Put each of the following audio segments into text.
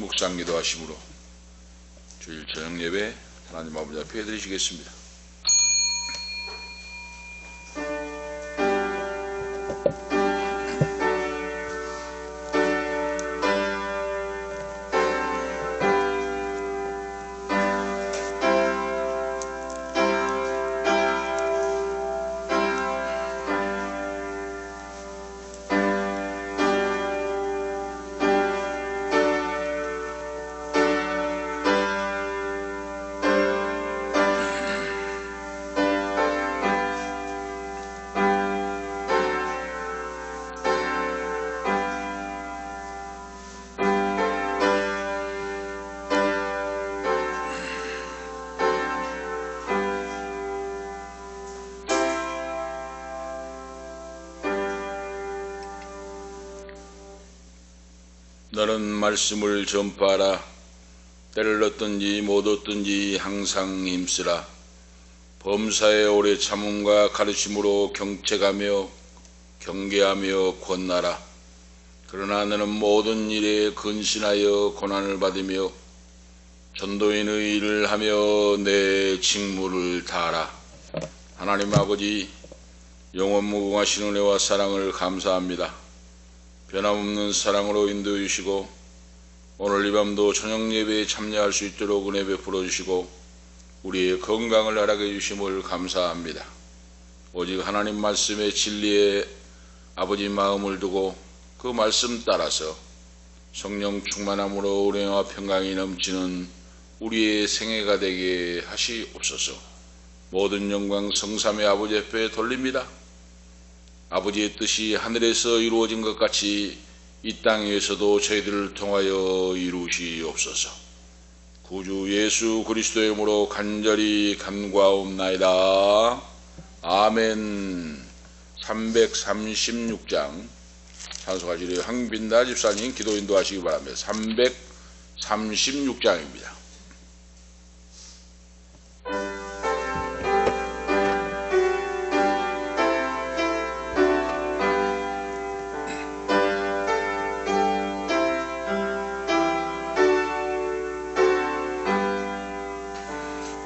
묵상 기도하심으로 주일 저녁 예배 하나님 아버지 앞에 드리시겠습니다. 너는 말씀을 전파하라. 때를 얻든지 못 얻든지 항상 힘쓰라. 범사에 오래 참음과 가르침으로 경책하며 경계하며 권하라. 그러나 너는 모든 일에 근신하여 고난을 받으며 전도인의 일을 하며 내 직무를 다하라. 하나님 아버지, 영원무궁하신 은혜와 사랑을 감사합니다. 변함없는 사랑으로 인도해 주시고 오늘 이 밤도 저녁 예배에 참여할 수 있도록 은혜 베풀어 주시고 우리의 건강을 허락해 주심을 감사합니다. 오직 하나님 말씀의 진리에 아버지 마음을 두고 그 말씀 따라서 성령 충만함으로 은혜와 평강이 넘치는 우리의 생애가 되게 하시옵소서. 모든 영광 성삼의 아버지 앞에 돌립니다. 아버지의 뜻이 하늘에서 이루어진 것 같이 이 땅에서도 저희들을 통하여 이루시옵소서. 구주 예수 그리스도의 이름으로 간절히 간구하옵나이다. 아멘. 336장 찬송하시리 황빈다 집사님 기도 인도하시기 바랍니다. 336장입니다.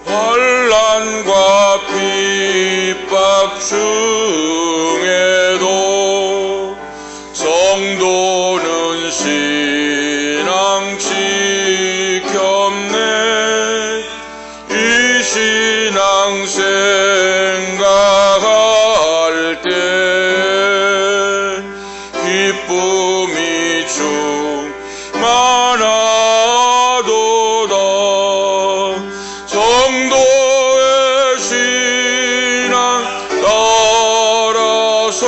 환난과 핍박 중에도 성도는 신앙 지켰네. 이 신앙 생각할 때 기쁨이 충만하도다. 성도의 신앙 따라서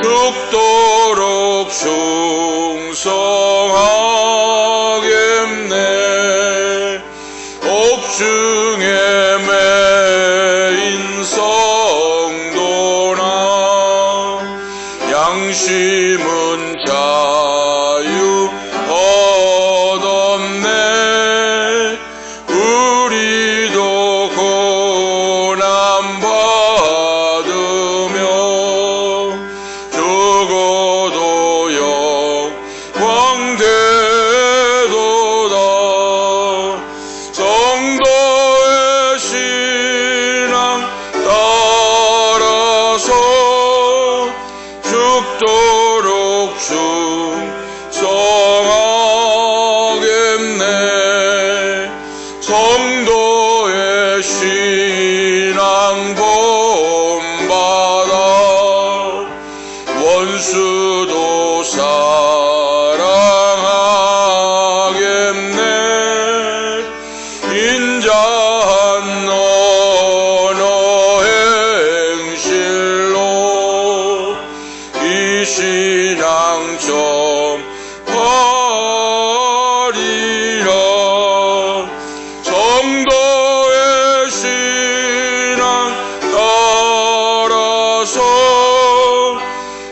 죽도록 충성하겠네. 옥중에 매인 성도나 양심은 자유 얻었네. 우리도 고난 받으며 죽어도 영광 되도다. 성도의 신앙 따라서 죽도록 충성하겠네. 성도의 신앙 본받아 원수도 사랑하겠네. 인자한 언어 행실로 이 신앙 전파리라. 성도의 신앙 따라서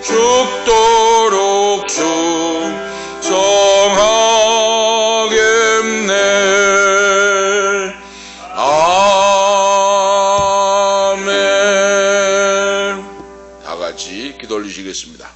죽도록 충성하겠네. 아멘. 다 같이 기도 올리시겠습니다.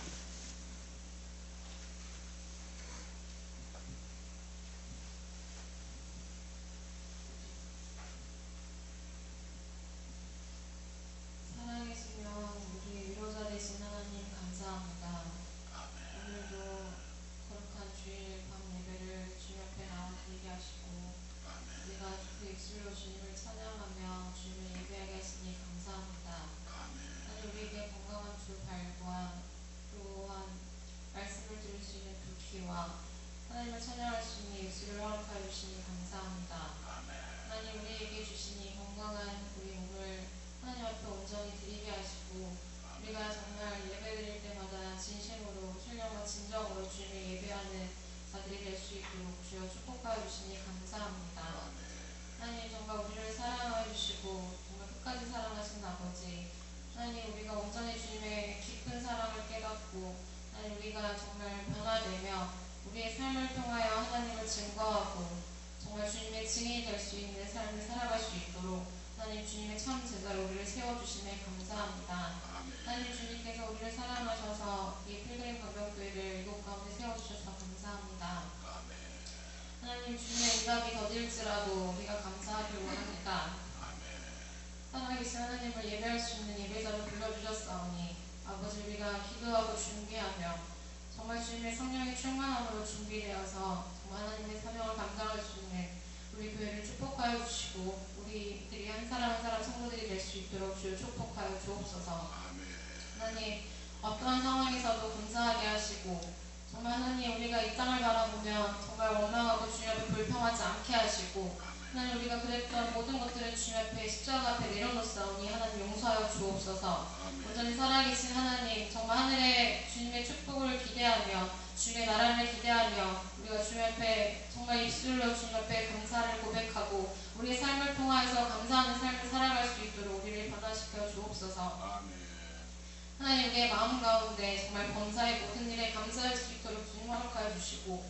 아버지, 하나님 우리가 온전히 주님의 깊은 사랑을 깨닫고 하나님 우리가 정말 변화되며 우리의 삶을 통하여 하나님을 증거하고 정말 주님의 증인이 될 수 있는 삶을 살아갈 수 있도록 하나님 주님의 참 제자로 우리를 세워주심에 감사합니다. 하나님 주님께서 우리를 사랑하셔서 이 필그림 광명교회를 이곳 가운데 세워주셔서 감사합니다. 하나님 주님의 응답이 더딜지라도 우리가 감사하길 원합니다. 살아계신 하나님을 예배할 수 있는 예배자로 불러주셨사오니 아버지 우리가 기도하고 준비하며 정말 주님의 성령의 충만함으로 준비되어서 정말 하나님의 사명을 감당할 수 있는 우리 교회를 축복하여 주시고 우리들이 한 사람 한 사람 성도들이 될 수 있도록 주여 축복하여 주옵소서. 하나님 어떠한 상황에서도 감사하게 하시고 정말 하나님 우리가 이 땅을 바라보면 정말 원망하고 주님 앞에 불평하지 않게 하시고 하나님 우리가 그랬던 모든 것들을 주님 앞에 십자가 앞에 내려놓사오니 하나님 용서하여 주옵소서. 온전히 살아계신 하나님 정말 하늘의 주님의 축복을 기대하며 주님의 나라를 기대하며 우리가 주님 앞에 정말 입술로 주님 앞에 감사를 고백하고 우리의 삶을 통하여서 감사하는 삶을 살아갈 수 있도록 우리를 변화시켜 주옵소서. 하나님 우리의 마음 가운데 정말 범사의 모든 일에 감사할 수 있도록 주님 허락하여 주시고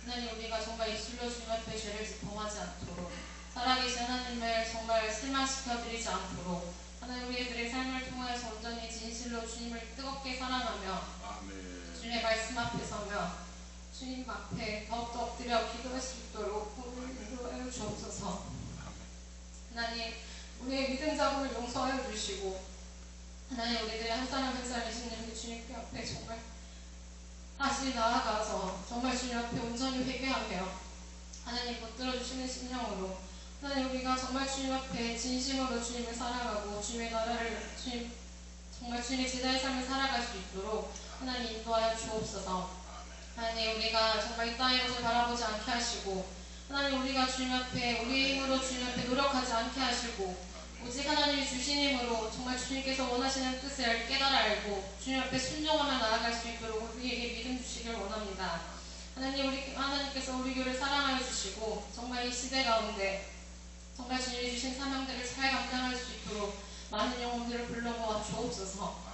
하나님 우리가 정말 입술로 주님 앞에 죄를 범하지 않도록 살아계신 하나님을 정말 실망시켜 드리지 않도록 하나님 우리들의 삶을 통하여서 온전히 진실로 주님을 뜨겁게 사랑하며 주님의 말씀 앞에 서며 주님 앞에 더욱더 엎드려 기도할 수 있도록 우리를 인도하여 주옵소서. 하나님 우리의 믿음 자금을 용서하여 주시고 하나님 우리들의 한 사람 한 사람 이시는 주님께 앞에 정말 다시 나아가서 정말 주님 앞에 온전히 회개하며 하나님 붙들어 주시는 심령으로 하나님 우리가 정말 주님 앞에 진심으로 주님을 사랑하고 주님의 나라를 정말 주님의 제자의 삶을 살아갈 수 있도록 하나님 인도하여 주옵소서. 하나님 우리가 정말 이 땅의 것을 바라보지 않게 하시고 하나님 우리가 주님 앞에 우리의 힘으로 주님 앞에 노력하지 않게 하시고 오직 하나님이 주신 힘으로 정말 주님께서 원하시는 뜻을 깨달아 알고 주님 앞에 순종하며 나아갈 수 있도록 우리에게 믿음 주시길 원합니다. 하나님께서 우리 교회를 사랑하여 주시고 정말 이 시대 가운데 정말 주님이 주신 사명들을 잘 감당할 수 있도록 많은 영혼들을 불러 모아 주옵소서.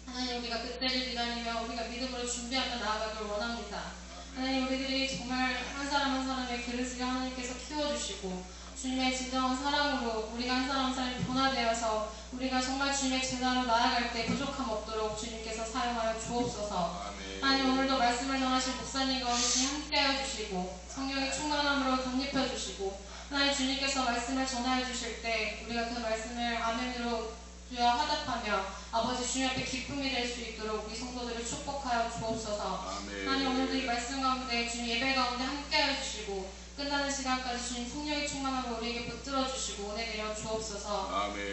하나님 우리가 그때를 기다리며 우리가 믿음으로 준비하며 나아가길 원합니다. 하나님 우리들이 정말 한 사람 한 사람의 그릇을 하나님께서 키워주시고 주님의 진정한 사랑으로 우리가 한 사람 한 사람이 변화되어서 우리가 정말 주님의 제자로 나아갈 때 부족함 없도록 주님께서 사용하여 주옵소서. 하나님 오늘도 말씀을 전하실 목사님과 우리 함께하여 주시고 성령의 충만함으로 덧입혀 주시고 하나님 주님께서 말씀을 전하여 주실 때 우리가 그 말씀을 아멘으로 주여 화답하며 아버지 주님 앞에 기쁨이 될 수 있도록 우리 성도들을 축복하여 주옵소서. 하나님 오늘도 이 말씀 가운데 주님 예배 가운데 함께하여 주시고 끝나는 시간까지 주님 성령의 충만함으로 우리에게 붙들어 주시고 은혜 내려 주옵소서.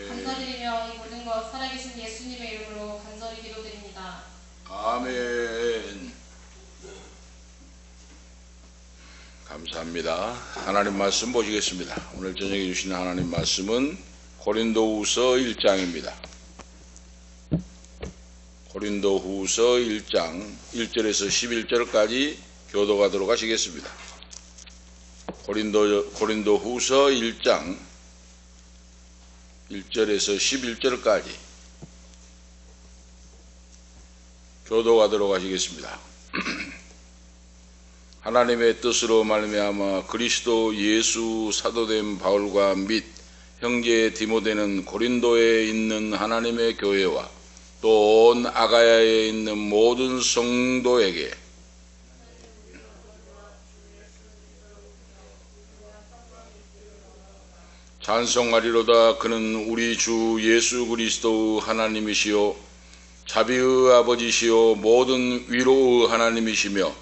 감사드리며 이 모든 것 살아계신 예수님의 이름으로 간절히 기도드립니다. 아멘. 감사합니다. 하나님 말씀 보시겠습니다. 오늘 저녁에 주시는 하나님 말씀은 고린도후서 1장입니다. 고린도후서 1장 1절에서 11절까지 교도하도록 하시겠습니다. 고린도후서 1장 1절에서 11절까지 교도하도록 하시겠습니다. 하나님의 뜻으로 말미암아 그리스도 예수 사도된 바울과 및 형제 디모데는 고린도에 있는 하나님의 교회와 또 온 아가야에 있는 모든 성도에게 찬송하리로다. 그는 우리 주 예수 그리스도 하나님이시요 자비의 아버지시요 모든 위로의 하나님이시며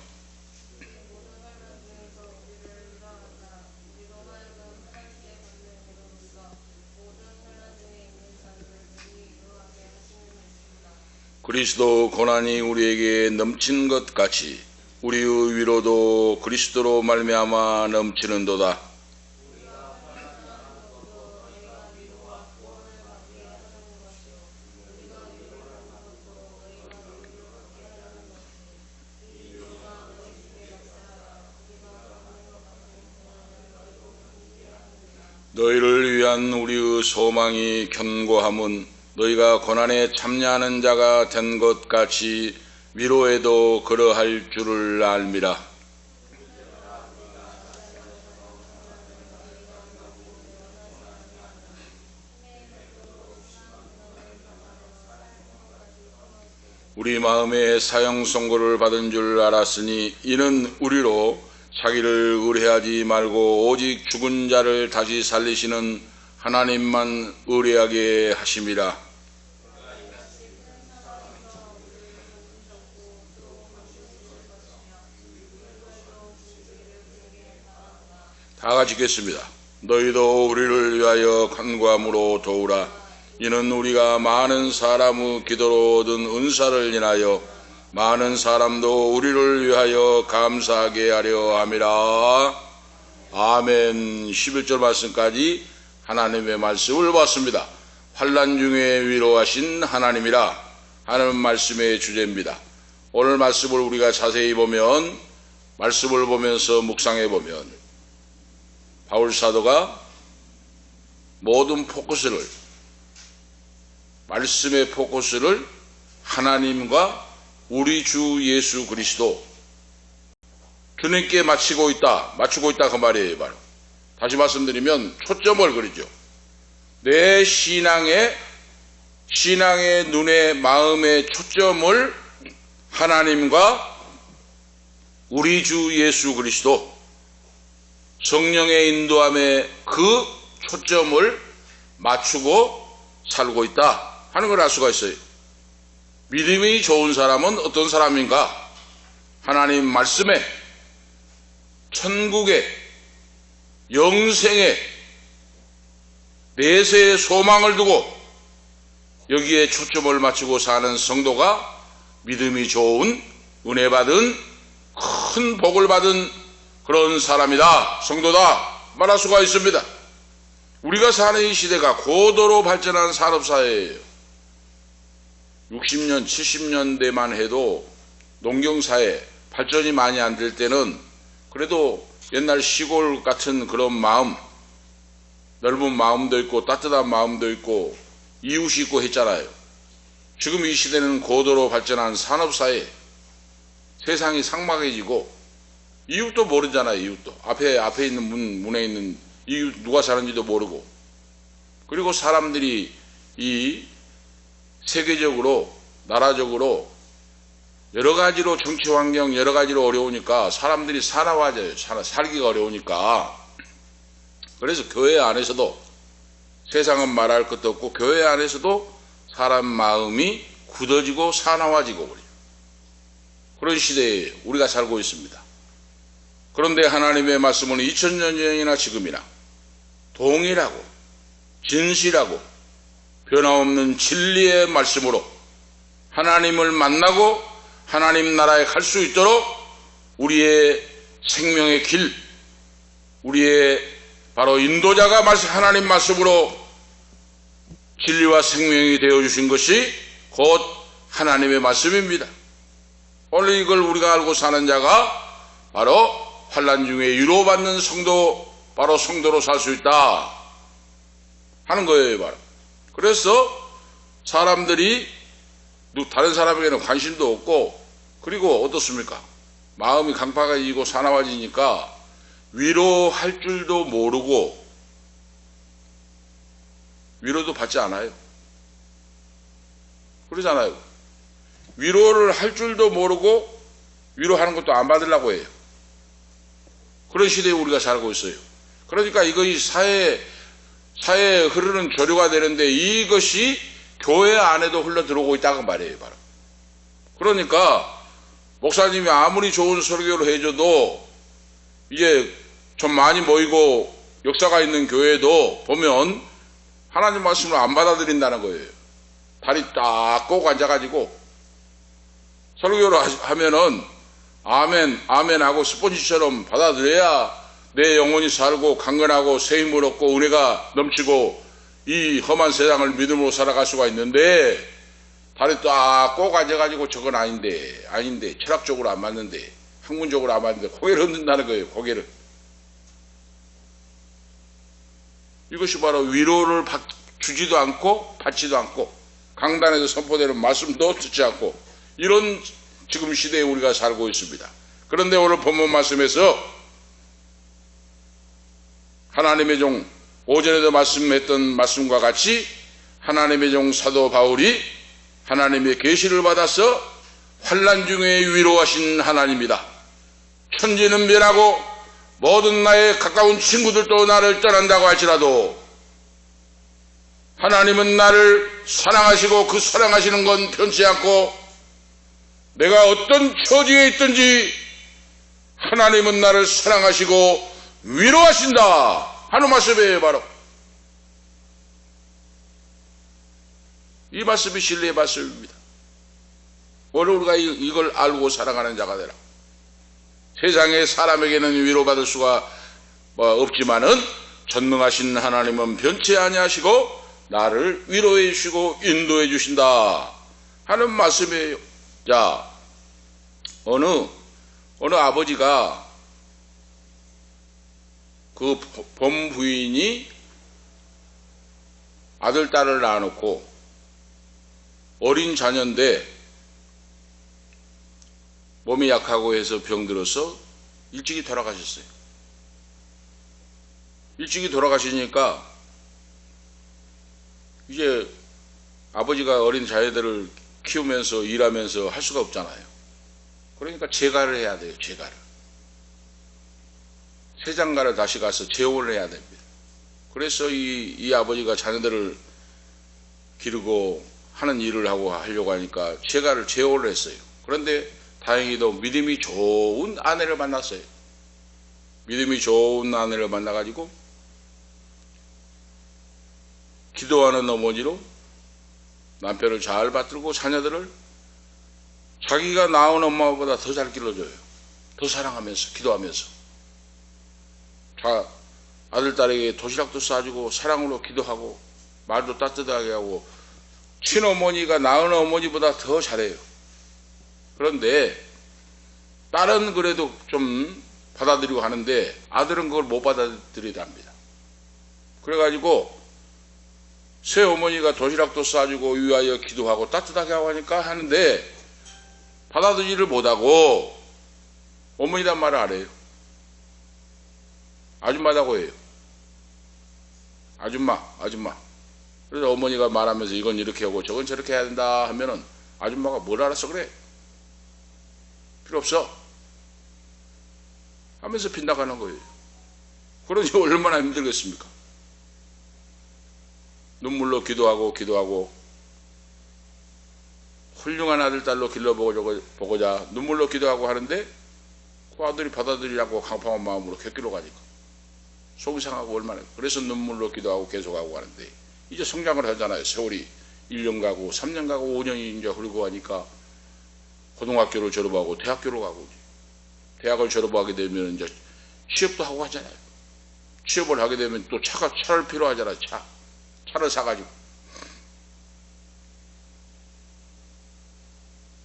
그리스도 고난이 우리에게 넘친 것 같이 우리의 위로도 그리스도로 말미암아 넘치는도다. 너희를 위한 우리의 소망이 견고함은 너희가 고난에 참여하는 자가 된 것 같이 위로에도 그러할 줄을 알미라. 우리 마음에 사형 선고를 받은 줄 알았으니 이는 우리로 자기를 의뢰하지 말고 오직 죽은 자를 다시 살리시는 하나님만 의뢰하게 하심이라. 다 같이 읽겠습니다. 너희도 우리를 위하여 간구함으로 도우라. 이는 우리가 많은 사람의 기도로 얻은 은사를 인하여 많은 사람도 우리를 위하여 감사하게 하려 함이라. 아멘. 11절 말씀까지 하나님의 말씀을 봤습니다. 환난 중에 위로하신 하나님이라 하는 말씀의 주제입니다. 오늘 말씀을 우리가 자세히 보면, 말씀을 보면서 묵상해 보면 바울 사도가 모든 포커스를, 말씀의 포커스를 하나님과 우리 주 예수 그리스도, 주님께 맞추고 있다 그 말이에요. 바로 다시 말씀드리면 초점을 그리죠. 내 신앙의 눈의 마음의 초점을 하나님과 우리 주 예수 그리스도, 성령의 인도함에 그 초점을 맞추고 살고 있다 하는 걸 알 수가 있어요. 믿음이 좋은 사람은 어떤 사람인가? 하나님 말씀에, 천국에, 영생에, 내세의 소망을 두고 여기에 초점을 맞추고 사는 성도가 믿음이 좋은, 은혜 받은, 큰 복을 받은 그런 사람이다, 성도다 말할 수가 있습니다. 우리가 사는 이 시대가 고도로 발전한 산업사회예요. 60년, 70년대만 해도 농경사회 발전이 많이 안 될 때는 그래도 옛날 시골 같은 그런 마음, 넓은 마음도 있고 따뜻한 마음도 있고 이웃이 있고 했잖아요. 지금 이 시대는 고도로 발전한 산업사회, 세상이 삭막해지고 이웃도 모르잖아요. 이웃도 앞에 있는 문에 있는 이웃 누가 사는지도 모르고, 그리고 사람들이 이 세계적으로, 나라적으로 여러 가지로 정치 환경 여러 가지로 어려우니까 사람들이 사나워져요. 살기가 어려우니까. 그래서 교회 안에서도, 세상은 말할 것도 없고 교회 안에서도 사람 마음이 굳어지고 사나워지고 그래요. 그런 시대에 우리가 살고 있습니다. 그런데 하나님의 말씀은 2000년 전이나 지금이나 동일하고 진실하고 변함없는 진리의 말씀으로 하나님을 만나고 하나님 나라에 갈 수 있도록 우리의 생명의 길, 우리의 바로 인도자가 하나님 말씀으로 진리와 생명이 되어주신 것이 곧 하나님의 말씀입니다. 오늘 이걸 우리가 알고 사는 자가 바로 환난 중에 위로받는 성도, 바로 성도로 살 수 있다 하는 거예요. 바로. 그래서 사람들이 다른 사람에게는 관심도 없고, 그리고 어떻습니까? 마음이 강팍해지고 사나워지니까 위로할 줄도 모르고 위로도 받지 않아요. 그러잖아요. 위로를 할 줄도 모르고 위로하는 것도 안 받으려고 해요. 그런 시대에 우리가 살고 있어요. 그러니까 이것이 사회에 흐르는 조류가 되는데 이것이 교회 안에도 흘러 들어오고 있다고 말이에요. 바로. 그러니까 목사님이 아무리 좋은 설교를 해줘도 이제 좀 많이 모이고 역사가 있는 교회도 보면 하나님 말씀을 안 받아들인다는 거예요. 다리 딱 꼭 앉아가지고 설교를 하면은 아멘, 아멘 하고 스폰지처럼 받아들여야 내 영혼이 살고 강건하고 새 힘을 얻고 은혜가 넘치고 이 험한 세상을 믿음으로 살아갈 수가 있는데, 다리 딱 꼭 앉아가지고 저건 아닌데 철학적으로 안 맞는데, 학문적으로 안 맞는데 고개를 흔든다는 거예요. 고개를. 이것이 바로 위로를 주지도 않고 받지도 않고 강단에서 선포되는 말씀도 듣지 않고 이런 지금 시대에 우리가 살고 있습니다. 그런데 오늘 본문 말씀에서 하나님의 종, 오전에도 말씀했던 말씀과 같이 하나님의 종 사도 바울이 하나님의 계시를 받아서 환난 중에 위로하신 하나님이다. 천지는 변하고 모든 나의 가까운 친구들도 나를 떠난다고 할지라도 하나님은 나를 사랑하시고 그 사랑하시는 건 변치 않고 내가 어떤 처지에 있든지 하나님은 나를 사랑하시고 위로하신다 하는 말씀이에요. 바로 이 말씀이 진리의 말씀입니다. 오늘 우리가 이걸 알고 살아가는 자가 되라. 세상에 사람에게는 위로받을 수가 없지만은 전능하신 하나님은 변치 아니하시고 나를 위로해 주시고 인도해 주신다 하는 말씀이에요. 자, 어느 아버지가 그 범부인이 아들 딸을 낳아놓고 어린 자녀인데 몸이 약하고 해서 병들어서 일찍이 돌아가셨어요. 일찍이 돌아가시니까 이제 아버지가 어린 자녀들을 키우면서 일하면서 할 수가 없잖아요. 그러니까 재가를 해야 돼요. 재가를. 새장가를 다시 가서 재혼을 해야 됩니다. 그래서 이 아버지가 자녀들을 기르고 하는 일을 하려고 하니까 재혼을 했어요. 그런데 다행히도 믿음이 좋은 아내를 만났어요. 믿음이 좋은 아내를 만나가지고 기도하는 어머니로 남편을 잘 받들고 자녀들을 자기가 낳은 엄마보다 더 잘 길러줘요. 더 사랑하면서 기도하면서 아들 딸에게 도시락도 싸주고 사랑으로 기도하고 말도 따뜻하게 하고 친어머니가 낳은 어머니보다 더 잘해요. 그런데 딸은 그래도 좀 받아들이고 하는데 아들은 그걸 못 받아들이답니다. 그래가지고 새어머니가 도시락도 싸주고 위하여 기도하고 따뜻하게 하고 하니까 하는데 받아들이지를 못하고 어머니란 말을 안 해요. 아줌마라고 해요. 아줌마. 그래서 어머니가 말하면서 이건 이렇게 하고 저건 저렇게 해야 된다 하면은 아줌마가 뭘 알아서 그래? 필요 없어 하면서 빗나가는 거예요. 그러니 얼마나 힘들겠습니까? 눈물로 기도하고 훌륭한 아들 딸로 길러보고자 눈물로 기도하고 하는데 그 아들이 받아들이라고 강팍한 마음으로 객기로 가니까 속이 상하고 얼마나. 그래서 눈물로 기도하고 계속하고 하는데 이제 성장을 하잖아요. 세월이 1년 가고 3년 가고 5년이 이제 흐르고 하니까 고등학교를 졸업하고 대학교로 가고 대학을 졸업하게 되면 이제 취업도 하고 하잖아요. 취업을 하게 되면 또 차를 필요하잖아요. 차를 사가지고.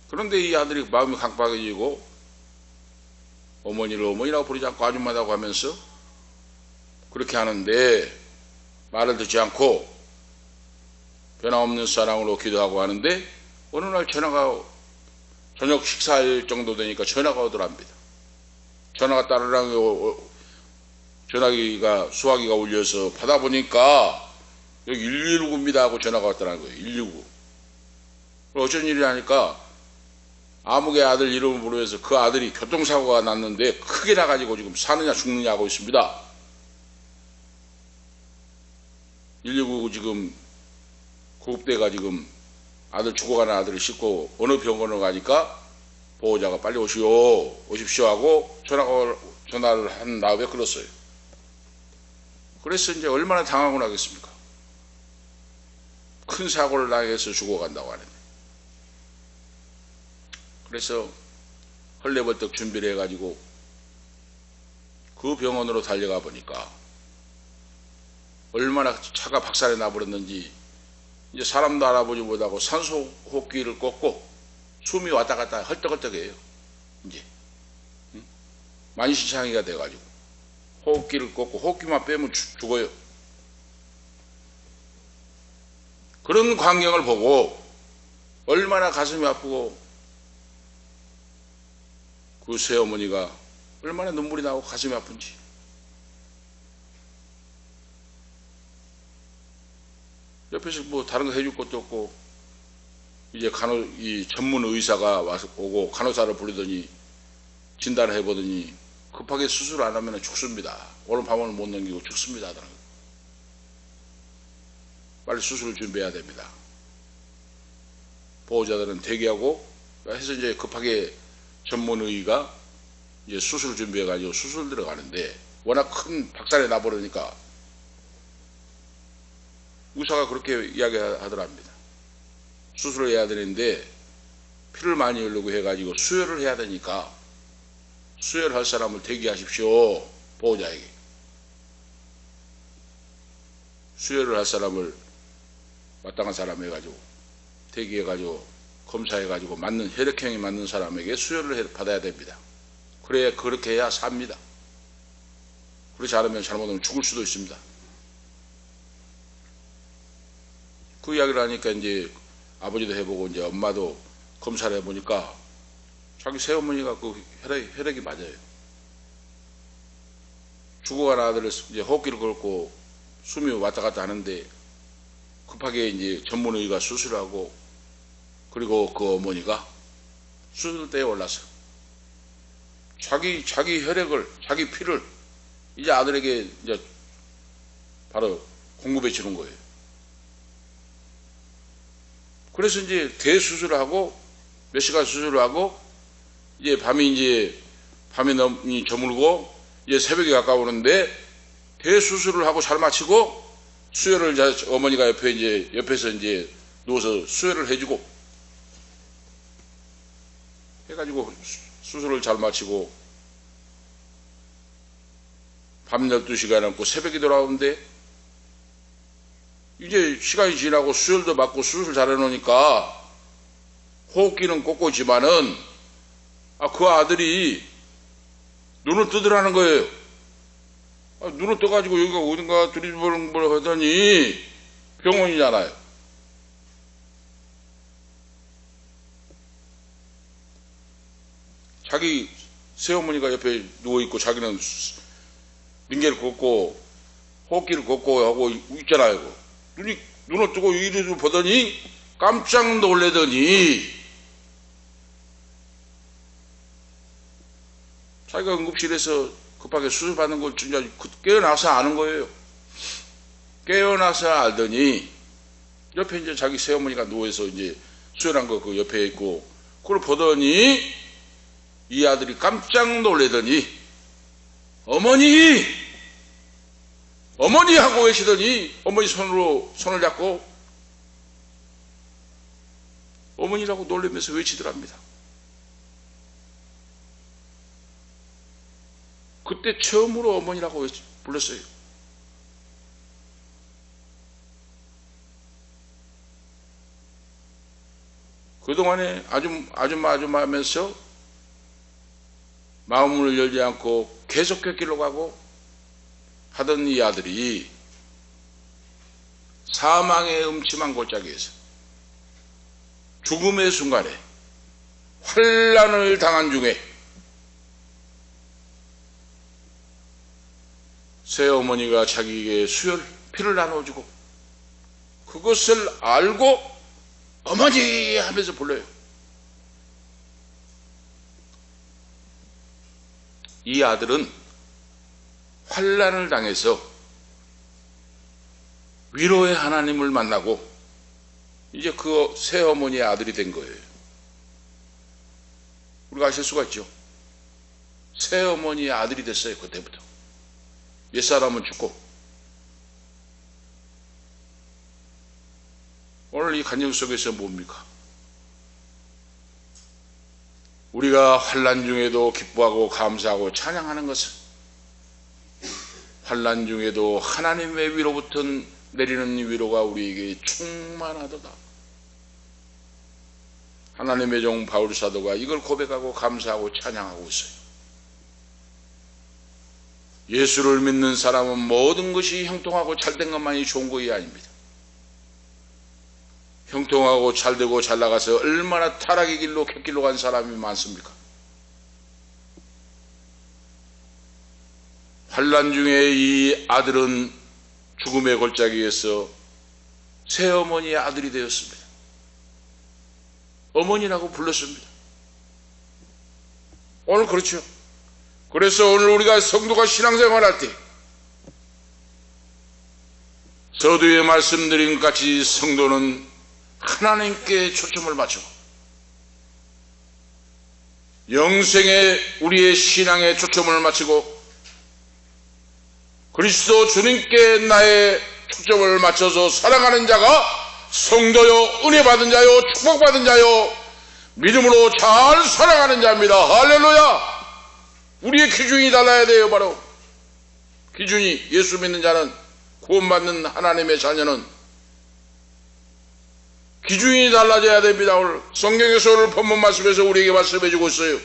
그런데 이 아들이 마음이 강팍해지고 어머니를 어머니라고 부르지 않고 아줌마라고 하면서 그렇게 하는데 말을 듣지 않고 변함없는 사랑으로 기도하고 하는데 어느 날 저녁 식사할 정도 되니까 전화가 오더랍니다. 전화가 따르랑 전화기가 수화기가 울려서 받아보니까 여기 119입니다 하고 전화가 왔다는 거예요. 119. 어쩐 일이라니까 아무개 아들 이름을 부르면서 그 아들이 교통사고가 났는데 크게 나가지고 지금 사느냐 죽느냐 하고 있습니다. 119 지금 구급대가 지금 아들 죽어가는 아들을 싣고 어느 병원을 가니까 보호자가 빨리 오십시오 하고 전화를 한 다음에 끊었어요. 그래서 이제 얼마나 당하고 나겠습니까? 큰 사고를 당해서 죽어간다고 하는데. 그래서 헐레벌떡 준비를 해가지고 그 병원으로 달려가 보니까 얼마나 차가 박살이 나버렸는지 이제 사람도 알아보지 못하고 산소 호흡기를 꽂고 숨이 왔다 갔다 헐떡헐떡해요. 이제 만신창이가 돼가지고 호흡기를 꽂고 호흡기만 빼면 죽어요. 그런 광경을 보고 얼마나 가슴이 아프고 그 새어머니가 얼마나 눈물이 나고 가슴이 아픈지. 옆에서 뭐 다른 거 해줄 것도 없고, 이제 이 전문 의사가 와서 오고 간호사를 부르더니 진단을 해보더니 급하게 수술 안 하면 죽습니다. 오늘 밤을 못 넘기고 죽습니다. 빨리 수술을 준비해야 됩니다. 보호자들은 대기하고 해서 이제 급하게 전문의가 이제 수술 준비해가지고 수술 들어가는데 워낙 큰 박살이 나버리니까 의사가 그렇게 이야기하더랍니다. 수술을 해야 되는데 피를 많이 흘리고 해가지고 수혈을 해야 되니까 수혈할 사람을 대기하십시오. 보호자에게. 수혈을 할 사람을 마땅한 사람 해가지고 대기해가지고 검사해가지고 맞는 혈액형이 맞는 사람에게 수혈을 받아야 됩니다. 그래야 그렇게 해야 삽니다. 그렇지 않으면 잘못하면 죽을 수도 있습니다. 그 이야기를 하니까 이제 아버지도 해보고 이제 엄마도 검사를 해보니까 자기 새어머니가 그 혈액이 맞아요. 죽어간 아들을 이제 호흡기를 걸고 숨이 왔다 갔다 하는데 급하게 이제 전문의가 수술하고 그리고 그 어머니가 수술대에 올라서 자기 혈액을, 자기 피를 이제 아들에게 이제 바로 공급해 주는 거예요. 그래서 이제 대수술을 하고 몇 시간 수술을 하고 이제 밤이 저물고 이제 새벽이 가까우는데 대수술을 하고 잘 마치고 수혈을 어머니가 옆에서 이제 누워서 수혈을 해주고 해가지고 수술을 잘 마치고 밤 12시가 넘고 새벽이 돌아오는데 이제 시간이 지나고 수혈도 받고 수술 잘 해놓으니까 호흡기는 꽂고지만은 그 아들이 눈을 뜨더라는 거예요. 눈을 떠가지고 여기가 어딘가 두리번을 하더니 병원이잖아요. 자기 새어머니가 옆에 누워있고 자기는 링겔을 걷고 호흡기를 걷고 하고 있잖아요. 눈을 뜨고 이리로 보더니 깜짝 놀래더니 자기가 응급실에서 급하게 수술받는 걸 진짜 깨어나서 아는 거예요. 깨어나서 알더니 옆에 이제 자기 새어머니가 누워서 이제 수혈한 거 그 옆에 있고 그걸 보더니 이 아들이 깜짝 놀래더니 어머니 하고 외치더니 어머니 손을 잡고 어머니라고 놀라면서 외치더랍니다. 그때 처음으로 어머니라고 불렀어요. 그동안에 아줌마 하면서 마음을 열지 않고 계속 곁길로 가고 하던 이 아들이 사망의 음침한 골짜기에서 죽음의 순간에 환난을 당한 중에 새어머니가 자기에게 피를 나눠주고 그것을 알고 어머니 하면서 불러요. 이 아들은 환난을 당해서 위로의 하나님을 만나고 이제 그 새어머니의 아들이 된 거예요. 우리가 아실 수가 있죠. 새어머니의 아들이 됐어요. 그때부터. 옛사람은 죽고 오늘 이 간증 속에서 뭡니까? 우리가 환난 중에도 기뻐하고 감사하고 찬양하는 것은 환난 중에도 하나님의 위로부터 내리는 위로가 우리에게 충만하도다. 하나님의 종 바울 사도가 이걸 고백하고 감사하고 찬양하고 있어요. 예수를 믿는 사람은 모든 것이 형통하고 잘된 것만이 좋은 것이 아닙니다. 형통하고 잘되고 잘나가서 얼마나 타락의 길로 객길로 간 사람이 많습니까? 환난 중에 이 아들은 죽음의 골짜기에서 새어머니의 아들이 되었습니다. 어머니라고 불렀습니다. 오늘 그렇죠. 그래서 오늘 우리가 성도가 신앙생활할 때 서두에 말씀드린 것 같이 성도는 하나님께 초점을 맞추고 영생에 우리의 신앙에 초점을 맞추고 그리스도 주님께 나의 초점을 맞춰서 살아가는 자가 성도요, 은혜 받은 자요, 축복받은 자요, 믿음으로 잘 살아가는 자입니다. 할렐루야! 우리의 기준이 달라야 돼요. 바로 기준이, 예수 믿는 자는, 구원받는 하나님의 자녀는 기준이 달라져야 됩니다. 오늘 성경에서 오늘 본문 말씀에서 우리에게 말씀해 주고 있어요.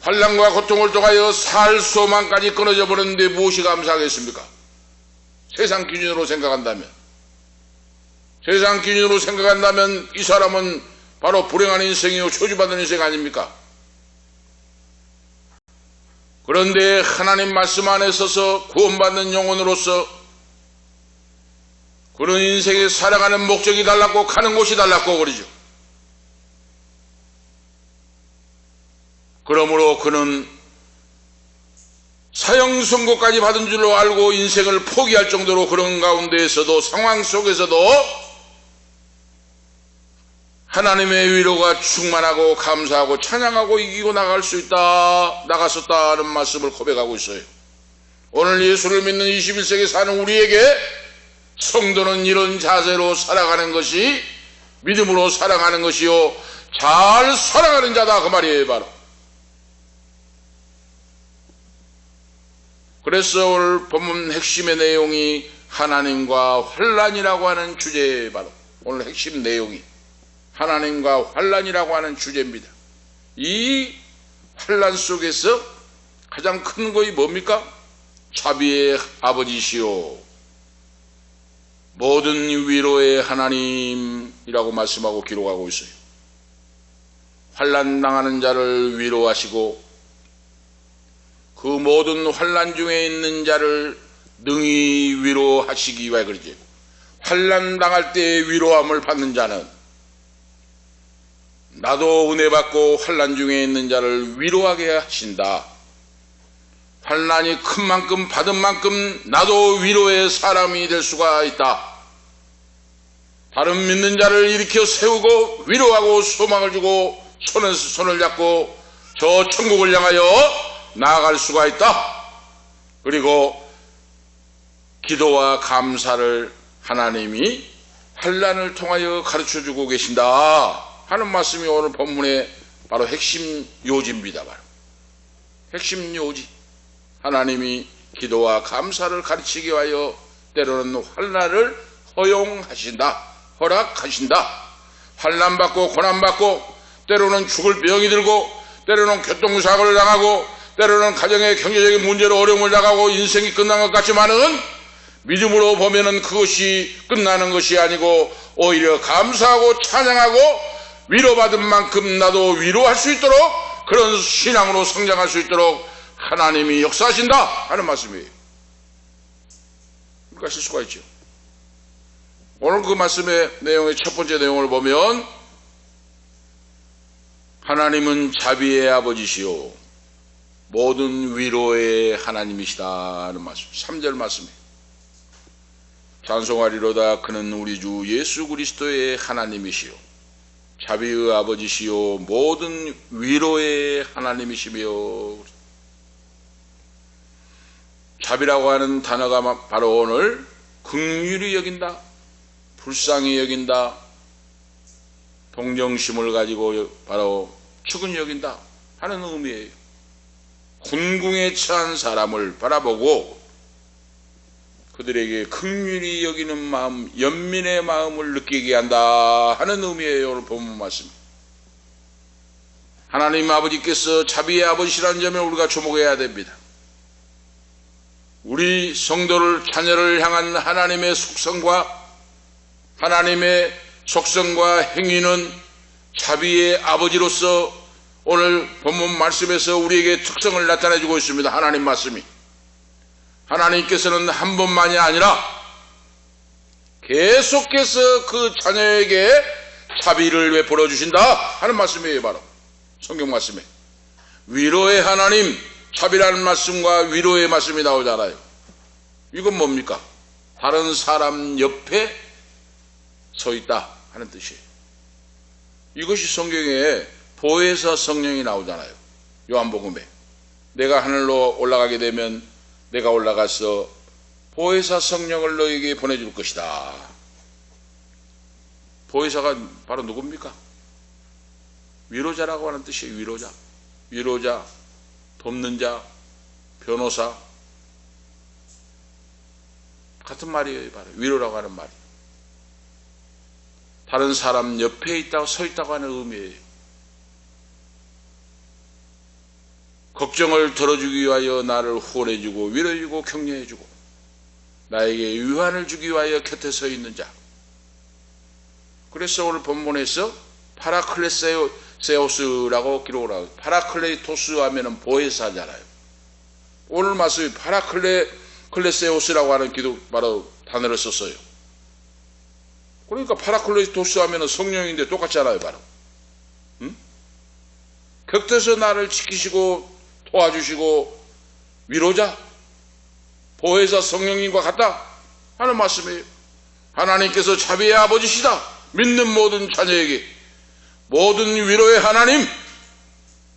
환난과 고통을 통하여 살 소망까지 끊어져 버렸는데 무엇이 감사하겠습니까? 세상 기준으로 생각한다면, 세상 기준으로 생각한다면 이 사람은 바로 불행한 인생이요, 저주받은 인생 아닙니까? 그런데 하나님 말씀 안에 서서 구원받는 영혼으로서 그런 인생에 살아가는 목적이 달랐고 가는 곳이 달랐고 그러죠. 그러므로 그는 사형 선고까지 받은 줄로 알고 인생을 포기할 정도로 그런 가운데에서도, 상황 속에서도 하나님의 위로가 충만하고 감사하고 찬양하고 이기고 나갔었다는 말씀을 고백하고 있어요. 오늘 예수를 믿는 21세기 사는 우리에게 성도는 이런 자세로 살아가는 것이, 믿음으로 살아가는 것이요, 잘 살아가는 자다, 그 말이에요. 바로 그래서 오늘 본문 핵심의 내용이 하나님과 환난이라고 하는 주제에, 바로 오늘 핵심 내용이 하나님과 환난이라고 하는 주제입니다. 이 환난 속에서 가장 큰 것이 뭡니까? 자비의 아버지시오, 모든 위로의 하나님이라고 말씀하고 기록하고 있어요. 환난 당하는 자를 위로하시고 그 모든 환난 중에 있는 자를 능히 위로하시기 위하여 그러지. 환난 당할 때 위로함을 받는 자는 나도 은혜 받고 환난 중에 있는 자를 위로하게 하신다. 환난이 큰 만큼 받은 만큼 나도 위로의 사람이 될 수가 있다. 다른 믿는 자를 일으켜 세우고 위로하고 소망을 주고 손을 잡고 저 천국을 향하여 나아갈 수가 있다. 그리고 기도와 감사를 하나님이 환난을 통하여 가르쳐주고 계신다 하는 말씀이 오늘 본문의 바로 핵심 요지입니다. 바로 핵심 요지. 하나님이 기도와 감사를 가르치기 위하여 때로는 환난을 허용하신다, 허락하신다. 환난받고 고난받고 때로는 죽을 병이 들고 때로는 교통사고를 당하고 때로는 가정의 경제적인 문제로 어려움을 당하고 인생이 끝난 것 같지만은 믿음으로 보면은 그것이 끝나는 것이 아니고 오히려 감사하고 찬양하고 위로받은 만큼 나도 위로할 수 있도록, 그런 신앙으로 성장할 수 있도록 하나님이 역사하신다 하는 말씀이에요. 그렇게 하실 수가 있죠. 오늘 그 말씀의 내용의 첫 번째 내용을 보면 하나님은 자비의 아버지시오, 모든 위로의 하나님이시다 하는 말씀, 3절 말씀이에요. 찬송하리로다 그는 우리 주 예수 그리스도의 하나님이시오, 자비의 아버지시오, 모든 위로의 하나님이시며. 자비라고 하는 단어가 바로 오늘 긍휼히 여긴다, 불쌍히 여긴다, 동정심을 가지고 바로 측은히 여긴다 하는 의미예요. 군궁에 처한 사람을 바라보고 그들에게 긍휼히 여기는 마음, 연민의 마음을 느끼게 한다 하는 의미예요. 오늘 본문 말씀. 하나님 아버지께서 자비의 아버지라는 점에 우리가 주목해야 됩니다. 우리 성도를, 자녀를 향한 하나님의 속성과 하나님의 속성과 행위는 자비의 아버지로서 오늘 본문 말씀에서 우리에게 특성을 나타내주고 있습니다. 하나님 말씀이. 하나님께서는 한 번만이 아니라 계속해서 그 자녀에게 자비를 베풀어 주신다 하는 말씀이에요. 바로 성경 말씀에 위로의 하나님, 자비라는 말씀과 위로의 말씀이 나오잖아요. 이건 뭡니까? 다른 사람 옆에 서 있다 하는 뜻이에요. 이것이 성경에 보혜사 성령이 나오잖아요. 요한복음에 내가 하늘로 올라가게 되면 내가 올라가서 보혜사 성령을 너에게 보내줄 것이다. 보혜사가 바로 누굽니까? 위로자라고 하는 뜻이에요. 위로자. 위로자, 돕는 자, 변호사 같은 말이에요. 바로 위로라고 하는 말이. 다른 사람 옆에 있다고 서 있다고 하는 의미예요. 걱정을 덜어주기 위하여 나를 후원해주고 위로해주고 격려해주고 나에게 위안을 주기 위하여 곁에 서 있는 자. 그래서 오늘 본문에서 파라클레세오스라고 기록을 하고, 파라클레토스 하면은 보혜사잖아요. 오늘 말씀이 파라클레세오스라고 하는 기록 바로 단어를 썼어요. 그러니까 파라클레토스 하면은 성령인데 똑같잖아요. 바로 곁에서 나를 지키시고 도와주시고 위로자, 보혜사 성령님과 같다 하는 말씀이에요. 하나님께서 자비의 아버지시다. 믿는 모든 자녀에게 모든 위로의 하나님,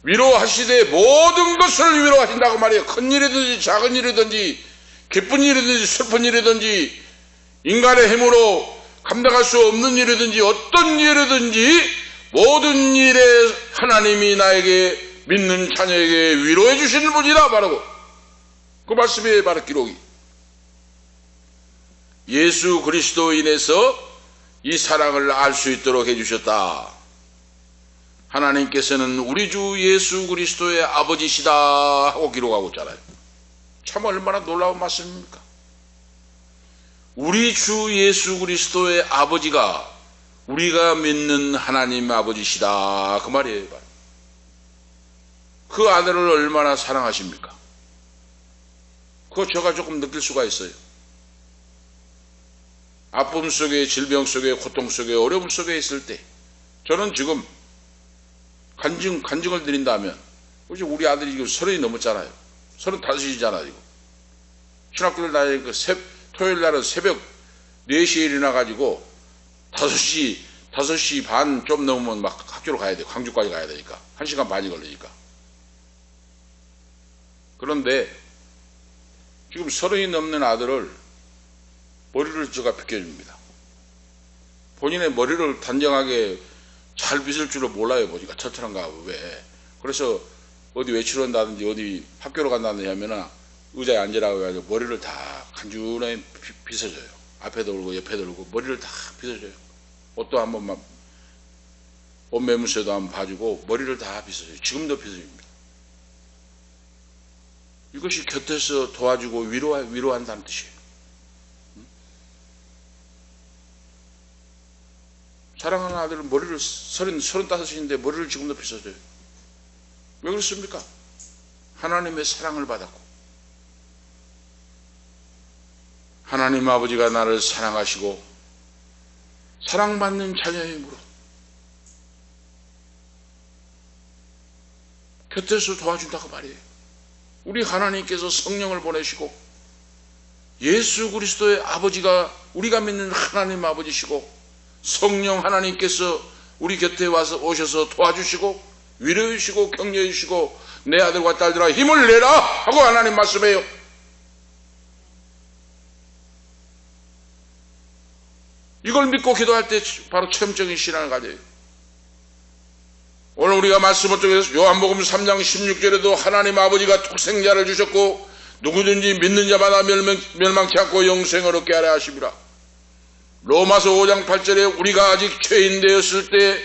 위로하시되 모든 것을 위로하신다고 말이에요. 큰 일이든지 작은 일이든지 기쁜 일이든지 슬픈 일이든지 인간의 힘으로 감당할 수 없는 일이든지 어떤 일이든지 모든 일에 하나님이 나에게 믿는 자녀에게 위로해 주시는 분이다. 바로 그 말씀에 바로 기록이 예수 그리스도로 인해서 이 사랑을 알 수 있도록 해주셨다. 하나님께서는 우리 주 예수 그리스도의 아버지시다 하고 기록하고 있잖아요. 참 얼마나 놀라운 말씀입니까? 우리 주 예수 그리스도의 아버지가 우리가 믿는 하나님 아버지시다 그 말이에요. 그 아들을 얼마나 사랑하십니까? 그거 제가 조금 느낄 수가 있어요. 아픔 속에, 질병 속에, 고통 속에, 어려움 속에 있을 때 저는 지금 간증을 드린다면 우리 아들이 지금 30이 넘었잖아요. 35이잖아요. 신학교를 다니니까 토요일 날은 새벽 4시에 일어나가지고 5시 반 좀 넘으면 막 학교로 가야 돼요. 광주까지 가야 되니까 1시간 반이 걸리니까. 그런데 지금 30이 넘는 아들을 머리를 제가 빗겨줍니다. 본인의 머리를 단정하게 잘 빗을 줄을 몰라요. 보니까 철철한가 왜. 그래서 어디 외출을 한다든지 어디 학교로 간다든지 하면 의자에 앉으라고 해가지고 머리를 다 간주하게 빗어줘요. 앞에 돌고 옆에 돌고 머리를 다 빗어줘요. 옷도 한 번만 옷 매무새도 한번 봐주고 머리를 다 빗어줘요. 지금도 빗어줍니다. 이것이 곁에서 도와주고 위로한다는 뜻이에요. 사랑하는 아들은 머리를 35인데 머리를 지금도 빗어줘요. 왜 그렇습니까? 하나님의 사랑을 받았고 하나님 아버지가 나를 사랑하시고 사랑받는 자녀의 힘으로 곁에서 도와준다고 말이에요. 우리 하나님께서 성령을 보내시고 예수 그리스도의 아버지가 우리가 믿는 하나님 아버지시고 성령 하나님께서 우리 곁에 와서 오셔서 도와주시고 위로해 주시고 격려해 주시고 내 아들과 딸들아 힘을 내라 하고 하나님 말씀해요. 이걸 믿고 기도할 때 바로 체험적인 신앙을 가져요. 오늘 우리가 말씀을 통해서 요한복음 3장 16절에도 하나님 아버지가 독생자를 주셨고 누구든지 믿는 자마다 멸망치 않고 영생을 얻게 하려 하심이라. 로마서 5장 8절에 우리가 아직 죄인 되었을 때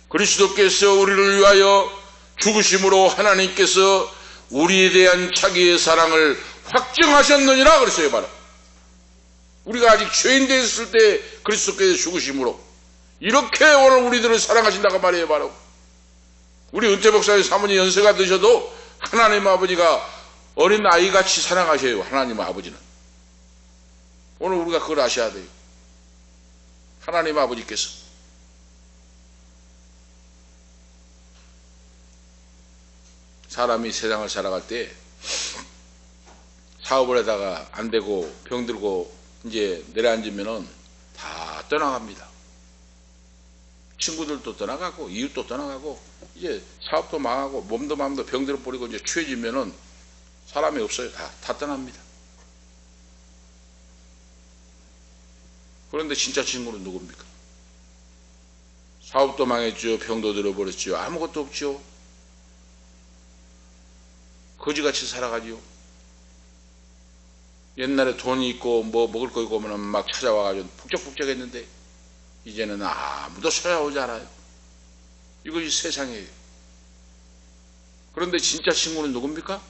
그리스도께서 우리를 위하여 죽으심으로 하나님께서 우리에 대한 자기의 사랑을 확증하셨느니라 그랬어요. 바로 우리가 아직 죄인 되었을 때 그리스도께서 죽으심으로 이렇게 오늘 우리들을 사랑하신다고 말이에요. 바로 우리 은퇴 목사님 사모님 연세가 드셔도 하나님 아버지가 어린 아이같이 사랑하셔요. 하나님 아버지는. 오늘 우리가 그걸 아셔야 돼요. 하나님 아버지께서 사람이 세상을 살아갈 때 사업을 하다가 안 되고 병들고 이제 내려앉으면은 다 떠나갑니다. 친구들도 떠나가고 이웃도 떠나가고 이제 사업도 망하고 몸도 마음도 병들어 버리고 이제 취해지면은 사람이 없어요. 다 떠납니다. 그런데 진짜 친구는 누굽니까? 사업도 망했죠. 병도 들어버렸죠. 아무것도 없죠. 거지같이 살아가지요. 옛날에 돈이 있고 뭐 먹을 거 있고 오면 막 찾아와가지고 북적북적했는데 이제는 아무도 찾아오지 않아요. 이것이 세상이에요. 그런데 진짜 친구는 누굽니까?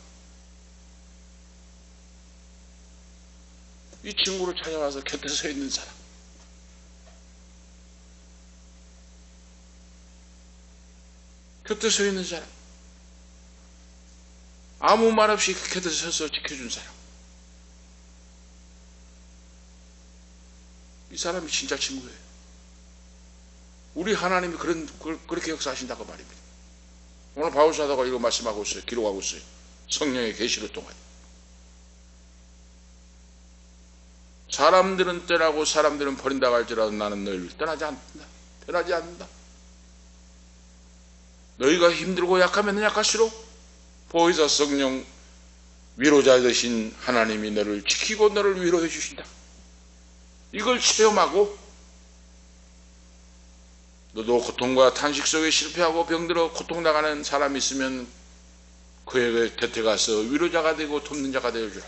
이 친구를 찾아와서 곁에 서 있는 사람. 곁에 서 있는 사람. 아무 말 없이 곁에 서서 지켜준 사람. 이 사람이 진짜 친구예요. 우리 하나님이 그렇게 역사하신다고 말입니다. 오늘 바울사도가 이거 말씀하고 있어요. 기록하고 있어요. 성령의 계시를 통해. 사람들은 떠나고 사람들은 버린다고 할지라도 나는 너희를 떠나지 않는다. 변하지 않는다. 너희가 힘들고 약하면 약할수록 보혜사 성령 위로자 되신 하나님이 너를 지키고 너를 위로해 주신다. 이걸 체험하고 너도 고통과 탄식 속에 실패하고 병들어 고통당하는 사람이 있으면 그에게 곁에 가서 위로자가 되고 돕는 자가 되어주라.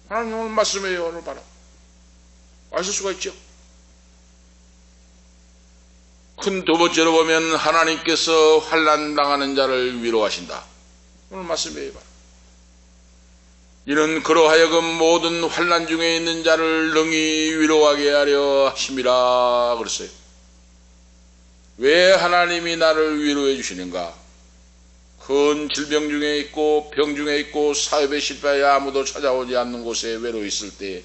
하나님 오늘 말씀이에요. 오늘 바로 아실 수가 있죠. 큰 두 번째로 보면 하나님께서 환난 당하는 자를 위로하신다. 오늘 말씀이에요. 바로 이는 그러하여금 모든 환난 중에 있는 자를 능히 위로하게 하려 하심이라 그랬어요. 왜 하나님이 나를 위로해 주시는가? 큰 질병 중에 있고 병 중에 있고 사업에 실패하여 아무도 찾아오지 않는 곳에 외로워 있을 때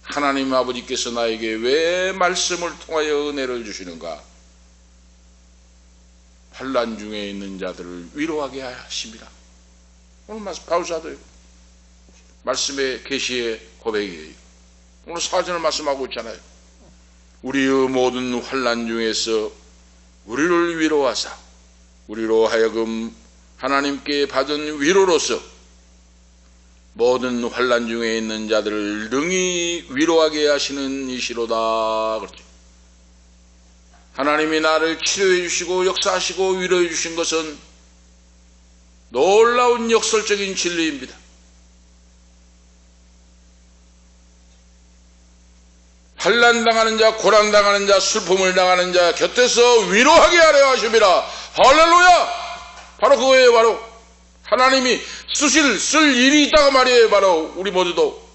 하나님 아버지께서 나에게 왜 말씀을 통하여 은혜를 주시는가? 환난 중에 있는 자들을 위로하게 하심이라. 오늘 말씀 바울사도요. 말씀의 계시의 고백이에요. 오늘 사전을 말씀하고 있잖아요. 우리의 모든 환난 중에서 우리를 위로하사 우리로 하여금 하나님께 받은 위로로서 모든 환난 중에 있는 자들을 능히 위로하게 하시는 이시로다. 그렇죠. 하나님이 나를 치료해 주시고 역사하시고 위로해 주신 것은 놀라운 역설적인 진리입니다. 환난 당하는 자, 고난 당하는 자, 슬픔을 당하는 자 곁에서 위로하게 하려 하심이라. 할렐루야! 바로 그거예요. 바로 하나님이 쓸 일이 있다고 말이에요. 바로 우리 모두도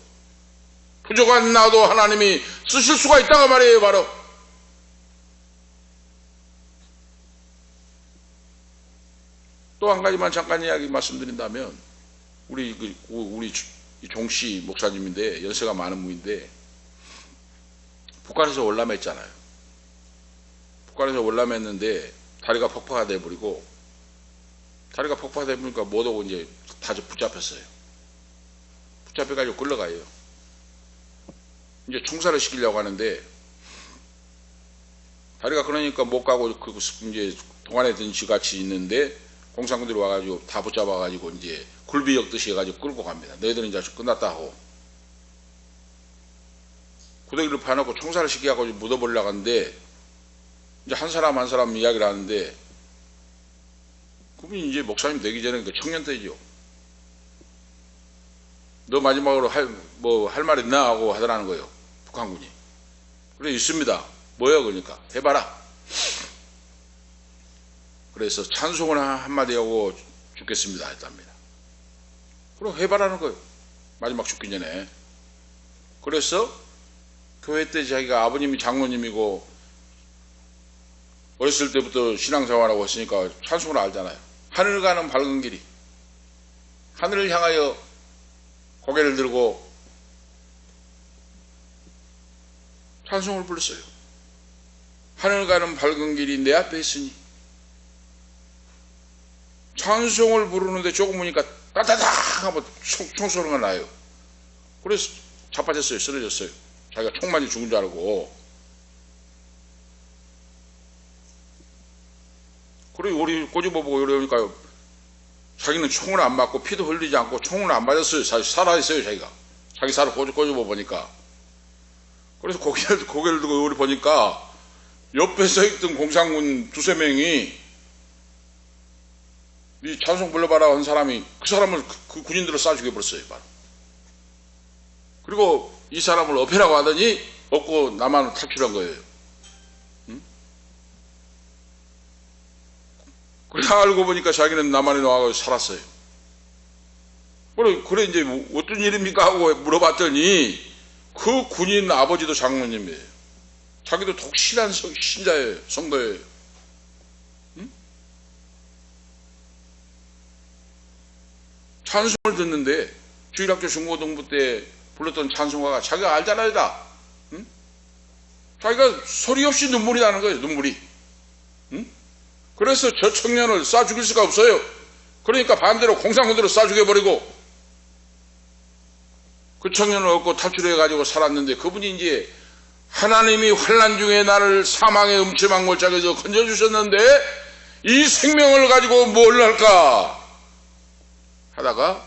부족한 나도 하나님이 쓰실 수가 있다고 말이에요. 바로 또 한 가지만 잠깐 이야기 말씀드린다면 우리 종씨 목사님인데 연세가 많은 분인데 북한에서 월남했잖아요. 북한에서 월남했는데 다리가 폭파가 돼버리고 다리가 폭파되다 보니까 못 오고 이제 다 붙잡혔어요. 붙잡혀가지고 끌려가요. 이제 총살을 시키려고 하는데 다리가 그러니까 못 가고 이제 동안에 든지 같이 있는데 공산군들이 와가지고 다 붙잡아가지고 이제 굴비 엮듯이 해가지고 끌고 갑니다. 너희들은 이제 끝났다 하고 구더기를 파놓고 총살을 시키고 묻어버리려고 하는데 이제 한 사람 한 사람 이야기를 하는데 그분이 이제 목사님 되기 전에 그 청년 때죠. 너 마지막으로 할 말 있나 하고 하더라는 거예요. 북한군이. 그래 있습니다. 뭐야 그러니까 해봐라. 그래서 찬송을 한마디 하고 죽겠습니다 했답니다. 그럼 해봐라는 거예요. 마지막 죽기 전에. 그래서 교회 때 자기가 아버님이 장로님이고 어렸을 때부터 신앙생활하고 했으니까 찬송을 알잖아요. 하늘 가는 밝은 길이, 하늘을 향하여 고개를 들고 찬송을 불렀어요. 하늘 가는 밝은 길이 내 앞에 있으니. 찬송을 부르는데 조금 보니까 따다닥 하고 총소리가 나요. 그래서 자빠졌어요. 쓰러졌어요. 자기가 총 맞이 죽은 줄 알고. 그리고 우리 꼬집어보고 이러니까 자기는 총을 안 맞고 피도 흘리지 않고 총을 안 맞았어요. 살아있어요. 자기가. 자기 살을 꼬집어 보니까. 그래서 고개를 들고 우리 보니까 옆에 서있던 공산군 두세 명이 이 찬송 불러봐라 한 사람이 그 사람을 그 군인들을 쏴 죽여버렸어요. 바로. 그리고 이 사람을 업해라고 하더니 업고 나만 탈출한 거예요. 응? 그래 알고 보니까 자기는 남한에 나와서 살았어요. 그래 이제 어떤 일입니까 하고 물어봤더니 그 군인 아버지도 장로님이에요. 자기도 독실한 신자예요. 성도예요. 응? 찬송을 듣는데 주일학교 중고등부 때 불렀던 찬송가가 자기가 알잖아요 다. 응? 자기가 소리 없이 눈물이 나는 거예요. 눈물이. 응? 그래서 저 청년을 쏴 죽일 수가 없어요. 그러니까 반대로 공산군대로 쏴 죽여버리고 그 청년을 얻고 탈출해가지고 살았는데 그분이 이제 하나님이 환난 중에 나를 사망의 음침한 골짜기에서 건져주셨는데 이 생명을 가지고 뭘 할까 하다가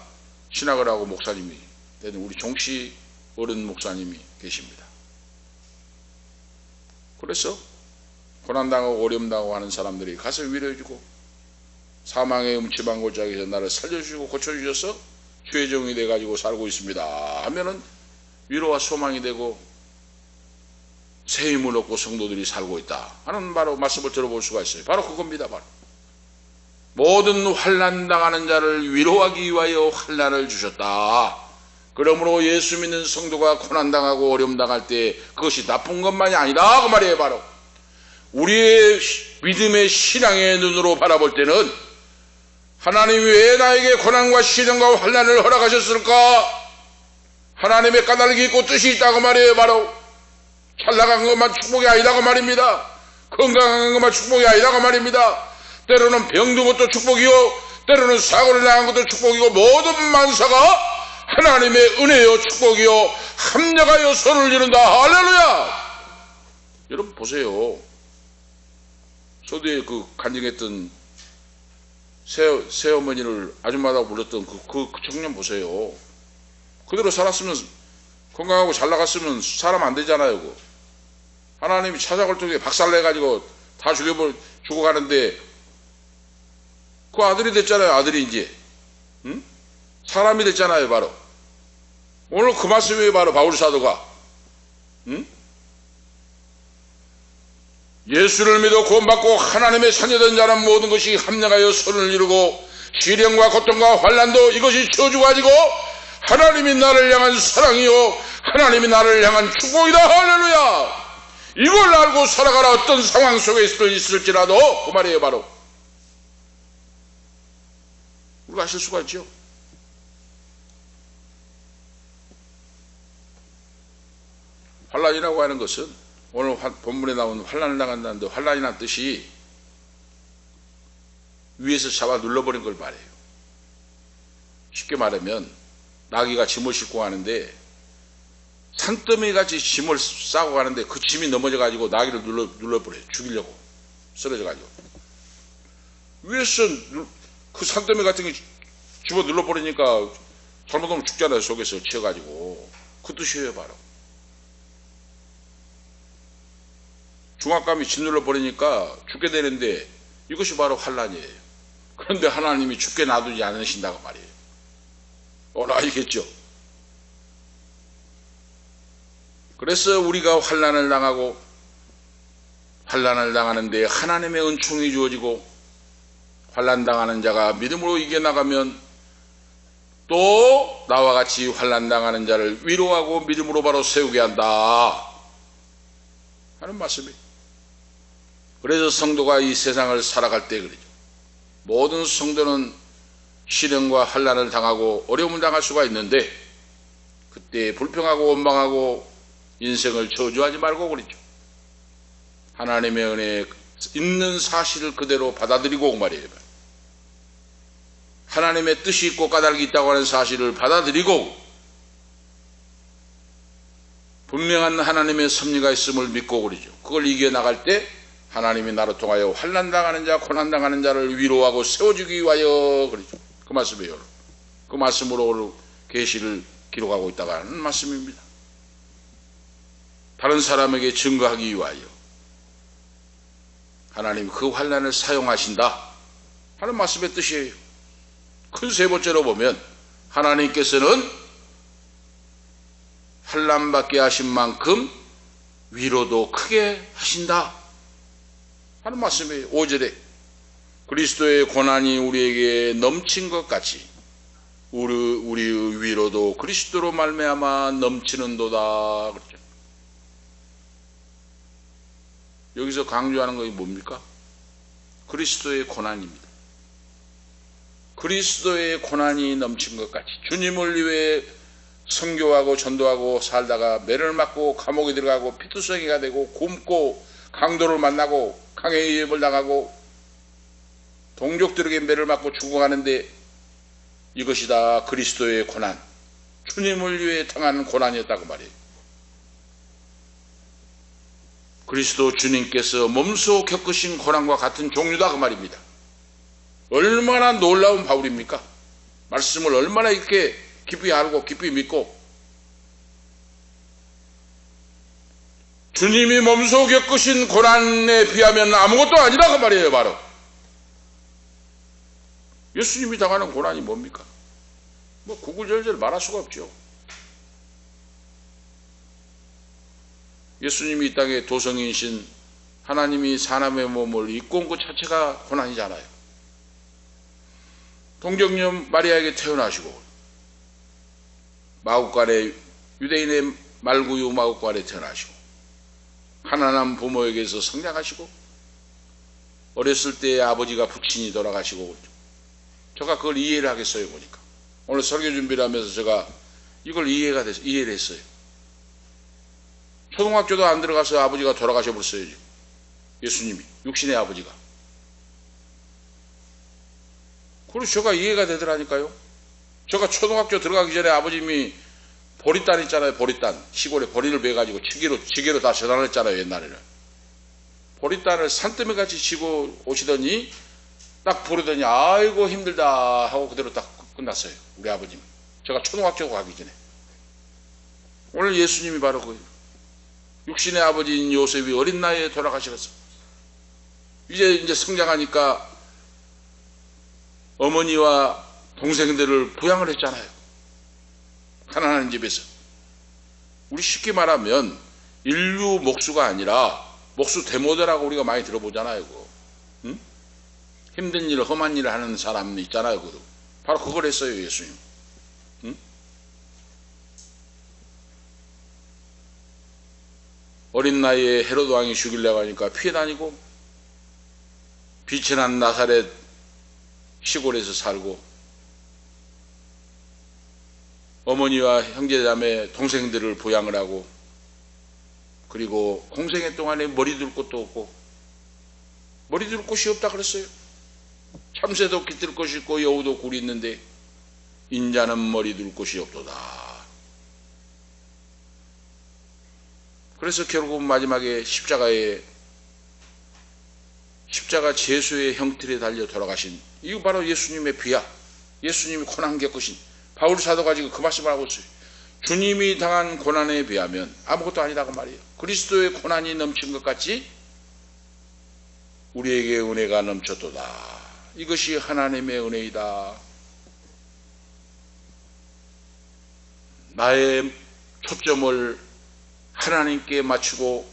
신학을 하고 목사님이 된 우리 종씨 어른 목사님이 계십니다. 그래서 고난당하고 어려움당하고 하는 사람들이 가서 위로해주고 사망의 음침한 골짜기에서 나를 살려주시고 고쳐주셔서 주의 종이 돼가지고 살고 있습니다 하면은 위로와 소망이 되고 새 힘을 얻고 성도들이 살고 있다 하는 바로 말씀을 들어볼 수가 있어요. 바로 그겁니다. 바로 모든 환난 당하는 자를 위로하기 위하여 환난을 주셨다. 그러므로 예수 믿는 성도가 고난당하고 어려움 당할 때 그것이 나쁜 것만이 아니다 그 말이에요. 바로 우리의 믿음의 신앙의 눈으로 바라볼 때는 하나님이 왜 나에게 고난과 시련과 환난을 허락하셨을까? 하나님의 까닭이 있고 뜻이 있다고 말이에요. 바로 잘 나간 것만 축복이 아니다고 말입니다. 건강한 것만 축복이 아니다고 말입니다. 때로는 병든 것도 축복이요 때로는 사고를 당한 것도 축복이고 모든 만사가 하나님의 은혜요 축복이요 합력하여 손을 이룬다. 할렐루야. 여러분 보세요. 소두에 그 간증했던 새어머니를 아줌마라고 불렀던 그 청년 보세요. 그대로 살았으면 건강하고 잘 나갔으면 사람 안 되잖아요. 그거. 하나님이 찾아갈 적에 박살내가지고 다 죽어가는데 그 아들이 됐잖아요. 아들이 이제 응? 사람이 됐잖아요. 바로 오늘 그 말씀이 바로 바울 사도가 응? 예수를 믿어 구원받고 하나님의 자녀된 자는 모든 것이 합력하여 선을 이루고 시련과 고통과 환난도 이것이 저주가지고 하나님이 나를 향한 사랑이요 하나님이 나를 향한 축복이다. 할렐루야. 이걸 알고 살아가라. 어떤 상황 속에 있을지라도 그 말이에요. 바로 우리가 아실 수가 있죠. 환난이라고 하는 것은 오늘 본문에 나온 환난을 당한다는데 환난이라는 뜻이 위에서 잡아 눌러버린 걸 말해요. 쉽게 말하면 나귀가 짐을 싣고 가는데 산더미같이 짐을 싸고 가는데 그 짐이 넘어져가지고 나귀를 눌러버려요. 죽이려고 쓰러져가지고 위에서 그 산더미 같은 게 집어 눌러버리니까 잘못하면 죽잖아요. 속에서 치여가지고. 그 뜻이에요. 바로 중압감이 짓눌러 버리니까 죽게 되는데 이것이 바로 환난이에요. 그런데 하나님이 죽게 놔두지 않으신다고 말이에요. 오늘 알겠죠? 그래서 우리가 환난을 당하고 환난을 당하는데 하나님의 은총이 주어지고 환난 당하는 자가 믿음으로 이겨나가면 또 나와 같이 환난 당하는 자를 위로하고 믿음으로 바로 세우게 한다. 하는 말씀이에요. 그래서 성도가 이 세상을 살아갈 때 그러죠. 모든 성도는 시련과 환난을 당하고 어려움을 당할 수가 있는데 그때 불평하고 원망하고 인생을 저주하지 말고 그러죠. 하나님의 은혜에 있는 사실을 그대로 받아들이고 말이에요. 하나님의 뜻이 있고 까닭이 있다고 하는 사실을 받아들이고 분명한 하나님의 섭리가 있음을 믿고 그러죠. 그걸 이겨나갈 때 하나님이 나로 통하여 환난당하는 자, 고난당하는 자를 위로하고 세워주기 위하여 그러죠. 그 말씀이에요. 그 말씀으로 계시를 기록하고 있다고 하는 말씀입니다. 다른 사람에게 증거하기 위하여 하나님 그 환난을 사용하신다 하는 말씀의 뜻이에요. 큰 세 번째로 보면 하나님께서는 환난받게 하신 만큼 위로도 크게 하신다 하는 말씀이에요. 5절에 그리스도의 고난이 우리에게 넘친 것 같이 우리의 위로도 그리스도로 말미암아 넘치는도다 그렇죠. 여기서 강조하는 것이 뭡니까? 그리스도의 고난입니다. 그리스도의 고난이 넘친 것 같이 주님을 위해 선교하고 전도하고 살다가 매를 맞고 감옥에 들어가고 피투성이가 되고 굶고 강도를 만나고 강의 위협을 당하고 동족들에게 매를 맞고 죽어가는데 이것이 다 그리스도의 고난, 주님을 위해 당하는 고난이었다고 말이에요. 그리스도 주님께서 몸소 겪으신 고난과 같은 종류다 그 말입니다. 얼마나 놀라운 바울입니까? 말씀을 얼마나 이렇게 깊이 알고 깊이 믿고 주님이 몸소 겪으신 고난에 비하면 아무것도 아니다 그 말이에요. 바로 예수님이 당하는 고난이 뭡니까? 뭐 구구절절 말할 수가 없죠. 예수님이 이 땅에 도성이신 하나님이 사람의 몸을 입고 온 것 자체가 고난이잖아요. 동정녀 마리아에게 태어나시고 마구간에 유대인의 말구유 마구간에 태어나시고 가난한 부모에게서 성장하시고 어렸을 때 아버지가 불친이 돌아가시고 제가 그걸 이해를 하겠어요. 보니까 오늘 설교 준비를 하면서 제가 이걸 이해를 했어요. 초등학교도 안 들어가서 아버지가 돌아가셔 버렸어요. 예수님이 육신의 아버지가. 그래서 제가 이해가 되더라니까요. 제가 초등학교 들어가기 전에 아버님이 보리단 있잖아요. 보리단. 시골에 보리를 베가지고 지게로 다 전환했잖아요. 옛날에는. 보리단을 산더미같이 지고 오시더니 딱 부르더니 아이고 힘들다 하고 그대로 딱 끝났어요. 우리 아버님. 제가 초등학교 가기 전에. 오늘 예수님이 바로 그 육신의 아버지인 요셉이 어린 나이에 돌아가시겠어. 이제 성장하니까 어머니와 동생들을 부양을 했잖아요. 가난한 집에서. 우리 쉽게 말하면 인류 목수가 아니라 목수 대모대라고 우리가 많이 들어보잖아요. 그거. 응? 힘든 일을 험한 일을 하는 사람 있잖아요. 그거. 바로 그걸 했어요. 예수님. 응? 어린 나이에 헤로드 왕이 죽이려고 하니까 피해 다니고 빛이 난 나사렛 시골에서 살고 어머니와 형제자매 동생들을 부양을 하고 그리고 공생애 동안에 머리 둘 곳도 없고 머리 둘 곳이 없다 그랬어요. 참새도 깃들 곳이 있고 여우도 굴이 있는데 인자는 머리 둘 곳이 없도다. 그래서 결국 마지막에 십자가 제수의 형틀에 달려 돌아가신 이거 바로 예수님의 비야. 예수님이 고난 겪으신 바울 사도가 지금 그 말씀을 하고 있어요. 주님이 당한 고난에 비하면 아무것도 아니라고 말이에요. 그리스도의 고난이 넘친 것 같이 우리에게 은혜가 넘쳤도다. 이것이 하나님의 은혜이다. 나의 초점을 하나님께 맞추고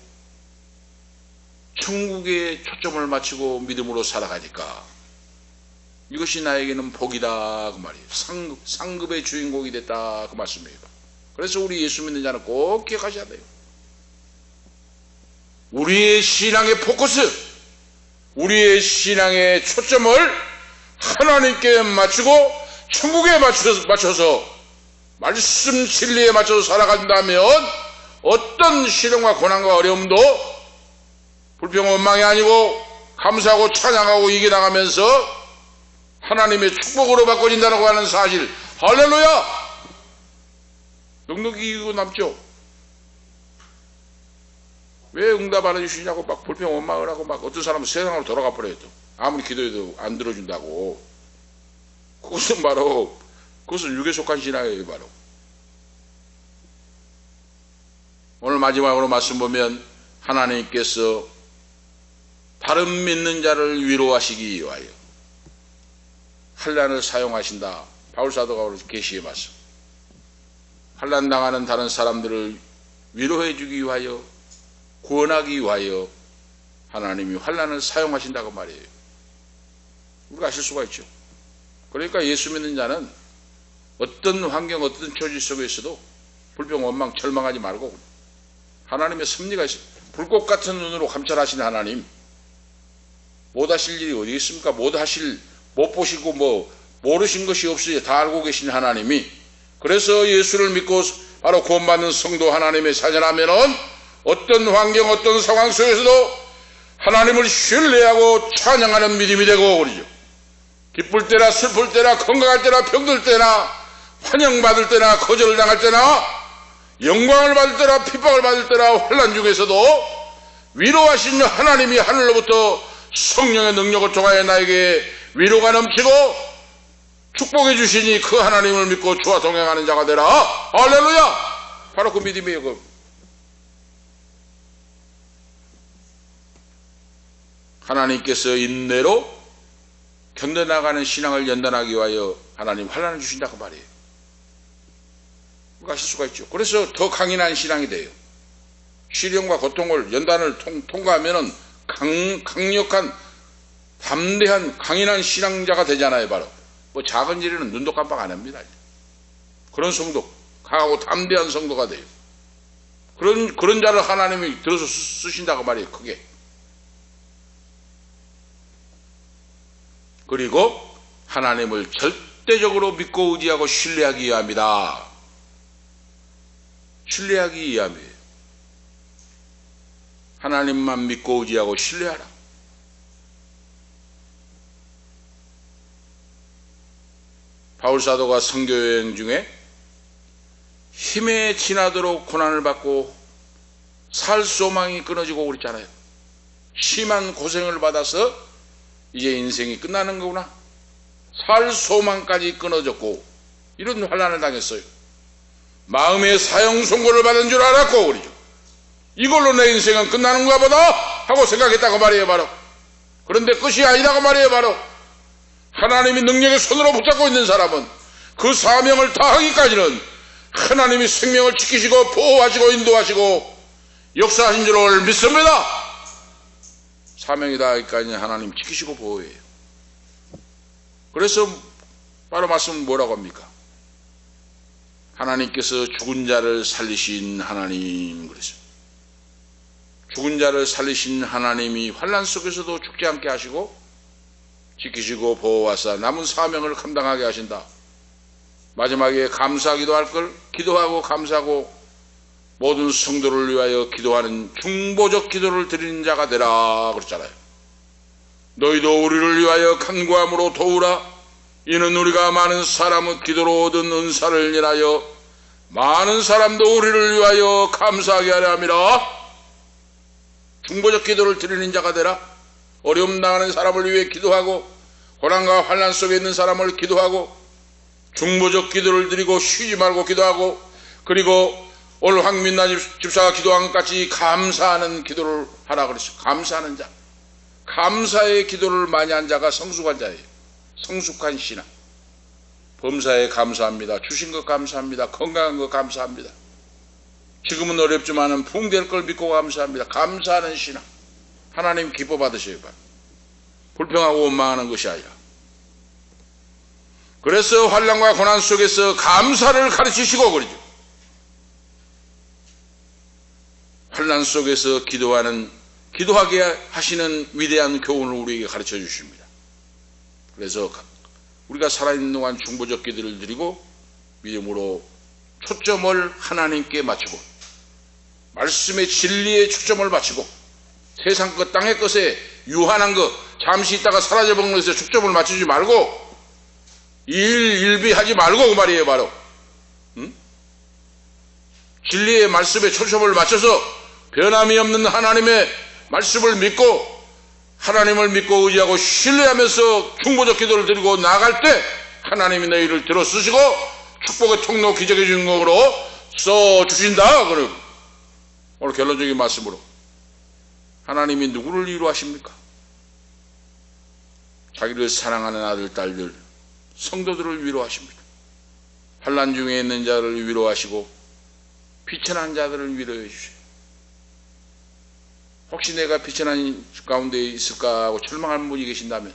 천국에 초점을 맞추고 믿음으로 살아가니까 이것이 나에게는 복이다 그 말이에요. 상급의 주인공이 됐다 그 말씀이에요. 그래서 우리 예수 믿는 자는 꼭 기억하셔야 돼요. 우리의 신앙의 포커스, 우리의 신앙의 초점을 하나님께 맞추고 천국에 맞춰서 말씀 진리에 맞춰서 살아간다면 어떤 시련과 고난과 어려움도 불평 원망이 아니고 감사하고 찬양하고 이겨나가면서 하나님의 축복으로 바꿔진다고 하는 사실, 할렐루야! 넉넉히 이기고 남죠. 왜 응답 안 해주시냐고 막 불평 원망을 하고 막 어떤 사람은 세상으로 돌아가 버려요. 아무리 기도해도 안 들어준다고. 그것은 육에 속한 신앙이에요. 바로 오늘 마지막으로 말씀 보면 하나님께서 다른 믿는 자를 위로하시기 위하여 환난을 사용하신다. 바울사도가 계시의 말씀. 환난 당하는 다른 사람들을 위로해 주기 위하여, 구원하기 위하여 하나님이 환난을 사용하신다고 말이에요. 우리가 아실 수가 있죠. 그러니까 예수 믿는 자는 어떤 환경, 어떤 처지 속에서도 불평, 원망, 절망하지 말고 하나님의 섭리가 있어요. 불꽃 같은 눈으로 감찰하시는 하나님, 못하실 일이 어디 있습니까? 못 보시고 모르신 것이 없어요. 다 알고 계신 하나님이. 그래서 예수를 믿고 바로 구원받는 성도 하나님의 자녀라면은 어떤 환경, 어떤 상황 속에서도 하나님을 신뢰하고 찬양하는 믿음이 되고 그러죠. 기쁠 때나 슬플 때나 건강할 때나 병들 때나 환영받을 때나 거절을 당할 때나 영광을 받을 때나 핍박을 받을 때나 환난 중에서도 위로하신 하나님이 하늘로부터 성령의 능력을 통하여 나에게 위로가 넘치고 축복해 주시니 그 하나님을 믿고 주와 동행하는 자가 되라. 할렐루야! 바로 그 믿음이에요. 하나님께서 인내로 견뎌나가는 신앙을 연단하기 위하여 하나님 환난을 주신다고 말이에요. 아실 수가 있죠. 그래서 더 강인한 신앙이 돼요. 시련과 고통을, 연단을 통과하면 강력한, 담대한, 강인한 신앙자가 되잖아요. 바로 작은 일에는 눈도 깜빡 안 합니다. 그런 성도, 강하고 담대한 성도가 돼요. 그런 자를 하나님이 들어서 쓰신다고 말이에요. 크게. 그리고 하나님을 절대적으로 믿고 의지하고 신뢰하기 위함이다. 신뢰하기 위함이에요. 하나님만 믿고 의지하고 신뢰하라. 바울사도가 선교여행 중에 힘에 지나도록 고난을 받고 살 소망이 끊어지고 그랬잖아요. 심한 고생을 받아서 이제 인생이 끝나는 거구나. 살 소망까지 끊어졌고 이런 환난을 당했어요. 마음의 사형 선고를 받은 줄 알았고 그러죠. 이걸로 내 인생은 끝나는가 보다 하고 생각했다고 말이에요. 바로 그런데 끝이 아니라고 말이에요. 바로 하나님이 능력의 손으로 붙잡고 있는 사람은 그 사명을 다하기까지는 하나님이 생명을 지키시고 보호하시고 인도하시고 역사하신 줄을 믿습니다. 사명이 다하기까지는 하나님 지키시고 보호해요. 그래서 바로 말씀은 뭐라고 합니까? 하나님께서 죽은 자를 살리신 하나님. 그래서 죽은 자를 살리신 하나님이 환난 속에서도 죽지 않게 하시고 지키시고 보호하사 남은 사명을 감당하게 하신다. 마지막에 감사하기도 할 걸 기도하고 감사하고 모든 성도를 위하여 기도하는 중보적 기도를 드리는 자가 되라 그랬잖아요. 너희도 우리를 위하여 간구함으로 도우라. 이는 우리가 많은 사람의 기도로 얻은 은사를 인하여 많은 사람도 우리를 위하여 감사하게 하려 함이라. 중보적 기도를 드리는 자가 되라. 어려움 당하는 사람을 위해 기도하고 고난과 환난 속에 있는 사람을 기도하고 중보적 기도를 드리고 쉬지 말고 기도하고 그리고 오늘 황민나 집사가 기도한 것 같이 감사하는 기도를 하라 그랬어요. 감사하는 자. 감사의 기도를 많이 한 자가 성숙한 자예요. 성숙한 신앙. 범사에 감사합니다. 주신 것 감사합니다. 건강한 것 감사합니다. 지금은 어렵지만은 부흥될 걸 믿고 감사합니다. 감사하는 신앙. 하나님 기뻐 받으셔야 봐요. 불평하고 원망하는 것이 아니라. 그래서 환난과 고난 속에서 감사를 가르치시고 그러죠. 환난 속에서 기도하는 기도하게 하시는 위대한 교훈을 우리에게 가르쳐 주십니다. 그래서 우리가 살아있는 동안 중보적 기도를 드리고 믿음으로 초점을 하나님께 맞추고 말씀의 진리에 초점을 맞추고 세상 것 땅의 것에 유한한 것 잠시 있다가 사라져버리는 것에 초점을 맞추지 말고 일비하지 말고 그 말이에요. 바로 진리의 말씀에 초점을 맞춰서 변함이 없는 하나님의 말씀을 믿고 하나님을 믿고 의지하고 신뢰하면서 중보적 기도를 드리고 나아갈 때 하나님이 너희를 들어쓰시고 축복의 통로 기적의 주인공으로 써주신다. 그럼 오늘 결론적인 말씀으로 하나님이 누구를 위로하십니까? 자기를 사랑하는 아들, 딸들, 성도들을 위로하십니다. 환난 중에 있는 자를 위로하시고 비천한 자들을 위로해 주세요. 혹시 내가 비천한 가운데 있을까 하고 절망하는 분이 계신다면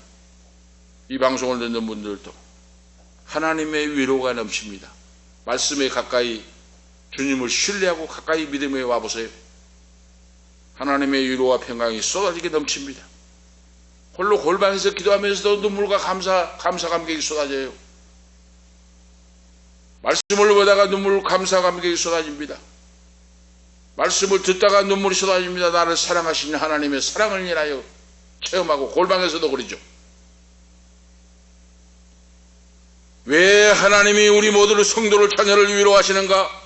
이 방송을 듣는 분들도 하나님의 위로가 넘칩니다. 말씀에 가까이 주님을 신뢰하고 가까이 믿음에 와보세요. 하나님의 위로와 평강이 쏟아지게 넘칩니다. 홀로 골방에서 기도하면서도 눈물과 감사 감격이 쏟아져요. 말씀을 보다가 눈물 감사 감격이 쏟아집니다. 말씀을 듣다가 눈물이 쏟아집니다. 나를 사랑하시는 하나님의 사랑을 인하여 체험하고 골방에서도 그러죠. 왜 하나님이 우리 모두를 성도를 자녀를 위로하시는가?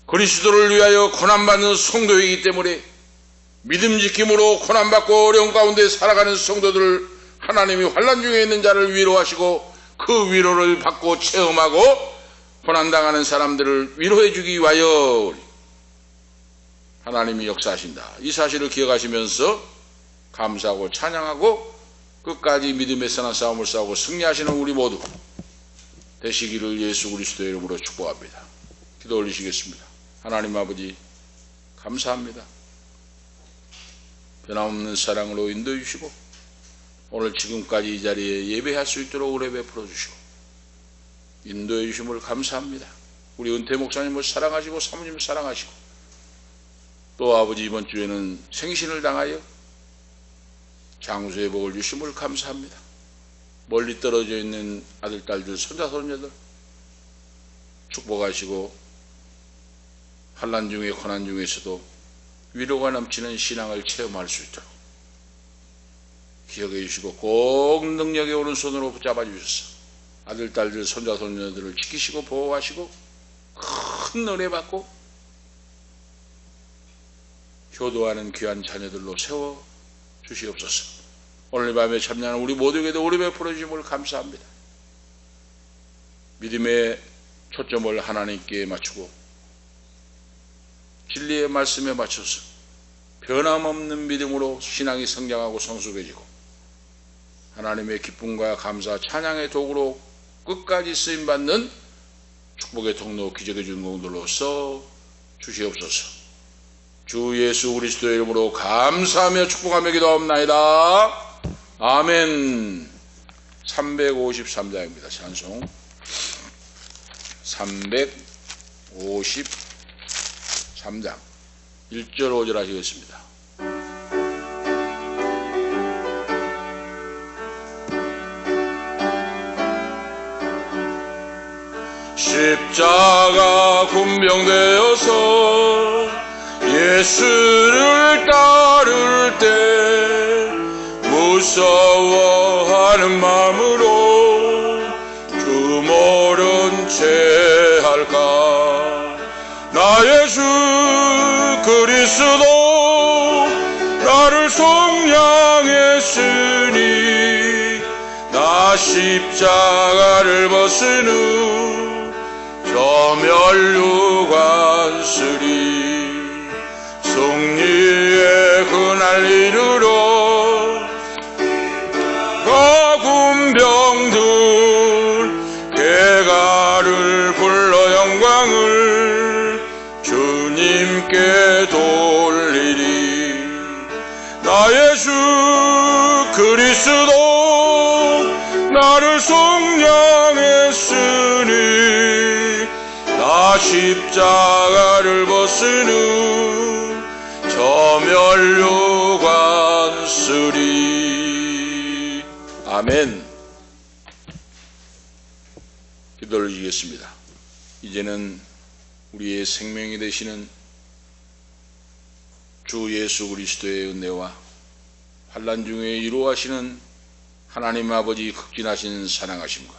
그리스도를 위하여 고난받는 성도이기 때문에 믿음 지킴으로 고난받고 어려운 가운데 살아가는 성도들을 하나님이 환난 중에 있는 자를 위로하시고 그 위로를 받고 체험하고 고난당하는 사람들을 위로해 주기 위하여 하나님이 역사하신다. 이 사실을 기억하시면서 감사하고 찬양하고 끝까지 믿음의 선한 싸움을 싸우고 승리하시는 우리 모두 되시기를 예수 그리스도의 이름으로 축복합니다. 기도 올리시겠습니다. 하나님 아버지 감사합니다. 변함없는 사랑으로 인도해 주시고 오늘 지금까지 이 자리에 예배할 수 있도록 은혜 베풀어 주시고 인도해 주심을 감사합니다. 우리 은퇴 목사님을 사랑하시고 사모님을 사랑하시고 또 아버지 이번 주에는 생신을 당하여 장수의 복을 주심을 감사합니다. 멀리 떨어져 있는 아들, 딸들, 손자, 손녀들 축복하시고 환난 중에 고난 중에서도 위로가 넘치는 신앙을 체험할 수 있도록 기억해 주시고 꼭 능력의 오른손으로 붙잡아 주셔서 아들, 딸들, 손자, 손녀들을 지키시고 보호하시고 큰 은혜 받고 효도하는 귀한 자녀들로 세워 주시옵소서. 오늘 밤에 참여하는 우리 모두에게도 우리 베풀어 주심을 감사합니다. 믿음의 초점을 하나님께 맞추고 진리의 말씀에 맞춰서 변함없는 믿음으로 신앙이 성장하고 성숙해지고 하나님의 기쁨과 감사 찬양의 도구로 끝까지 쓰임받는 축복의 통로 기적의 주인공들로서 주시옵소서. 주 예수 그리스도의 이름으로 감사하며 축복하며 기도하옵나이다. 아멘. 353장입니다. 찬송 353장 1절 5절 하시겠습니다. 십자가 군병되어서 예수를 따를 때 무서워하는 마음으로 주 모른 채 할까. 나 예수 그리스도 나를 속량했으니 나 십자가를 벗은 후 저 멸류관 쓰리. 승리의 그날 이르러 가군병들 개가를 불러 영광을 주님께 돌리리. 나 예수 그리스도 나를 속량했으니 나 십자가를 벗은 후 저 면류관 쓰리. 아멘. 기도를 드리겠습니다. 이제는 우리의 생명이 되시는 주 예수 그리스도의 은혜와 환난 중에 이루하시는 하나님 아버지 극진하신 사랑하심과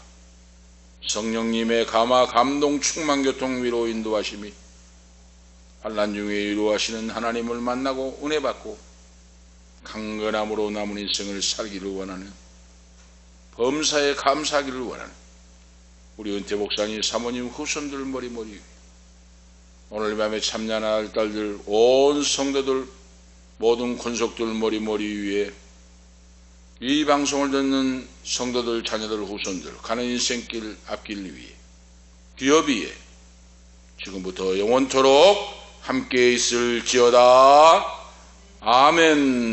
성령님의 감화 감동 충만 교통 위로 인도하심이 환난 중에 이루하시는 하나님을 만나고 은혜 받고 강건함으로 남은 인생을 살기를 원하는, 범사에 감사하기를 원하는 우리 은퇴 목사님, 사모님, 후손들 머리머리 위에 오늘 밤에 참여한 딸들, 온 성도들, 모든 권속들 머리머리 위에 이 방송을 듣는 성도들, 자녀들, 후손들 가는 인생길 앞길 위에 기업 위에 지금부터 영원토록 함께 있을지어다. 아멘.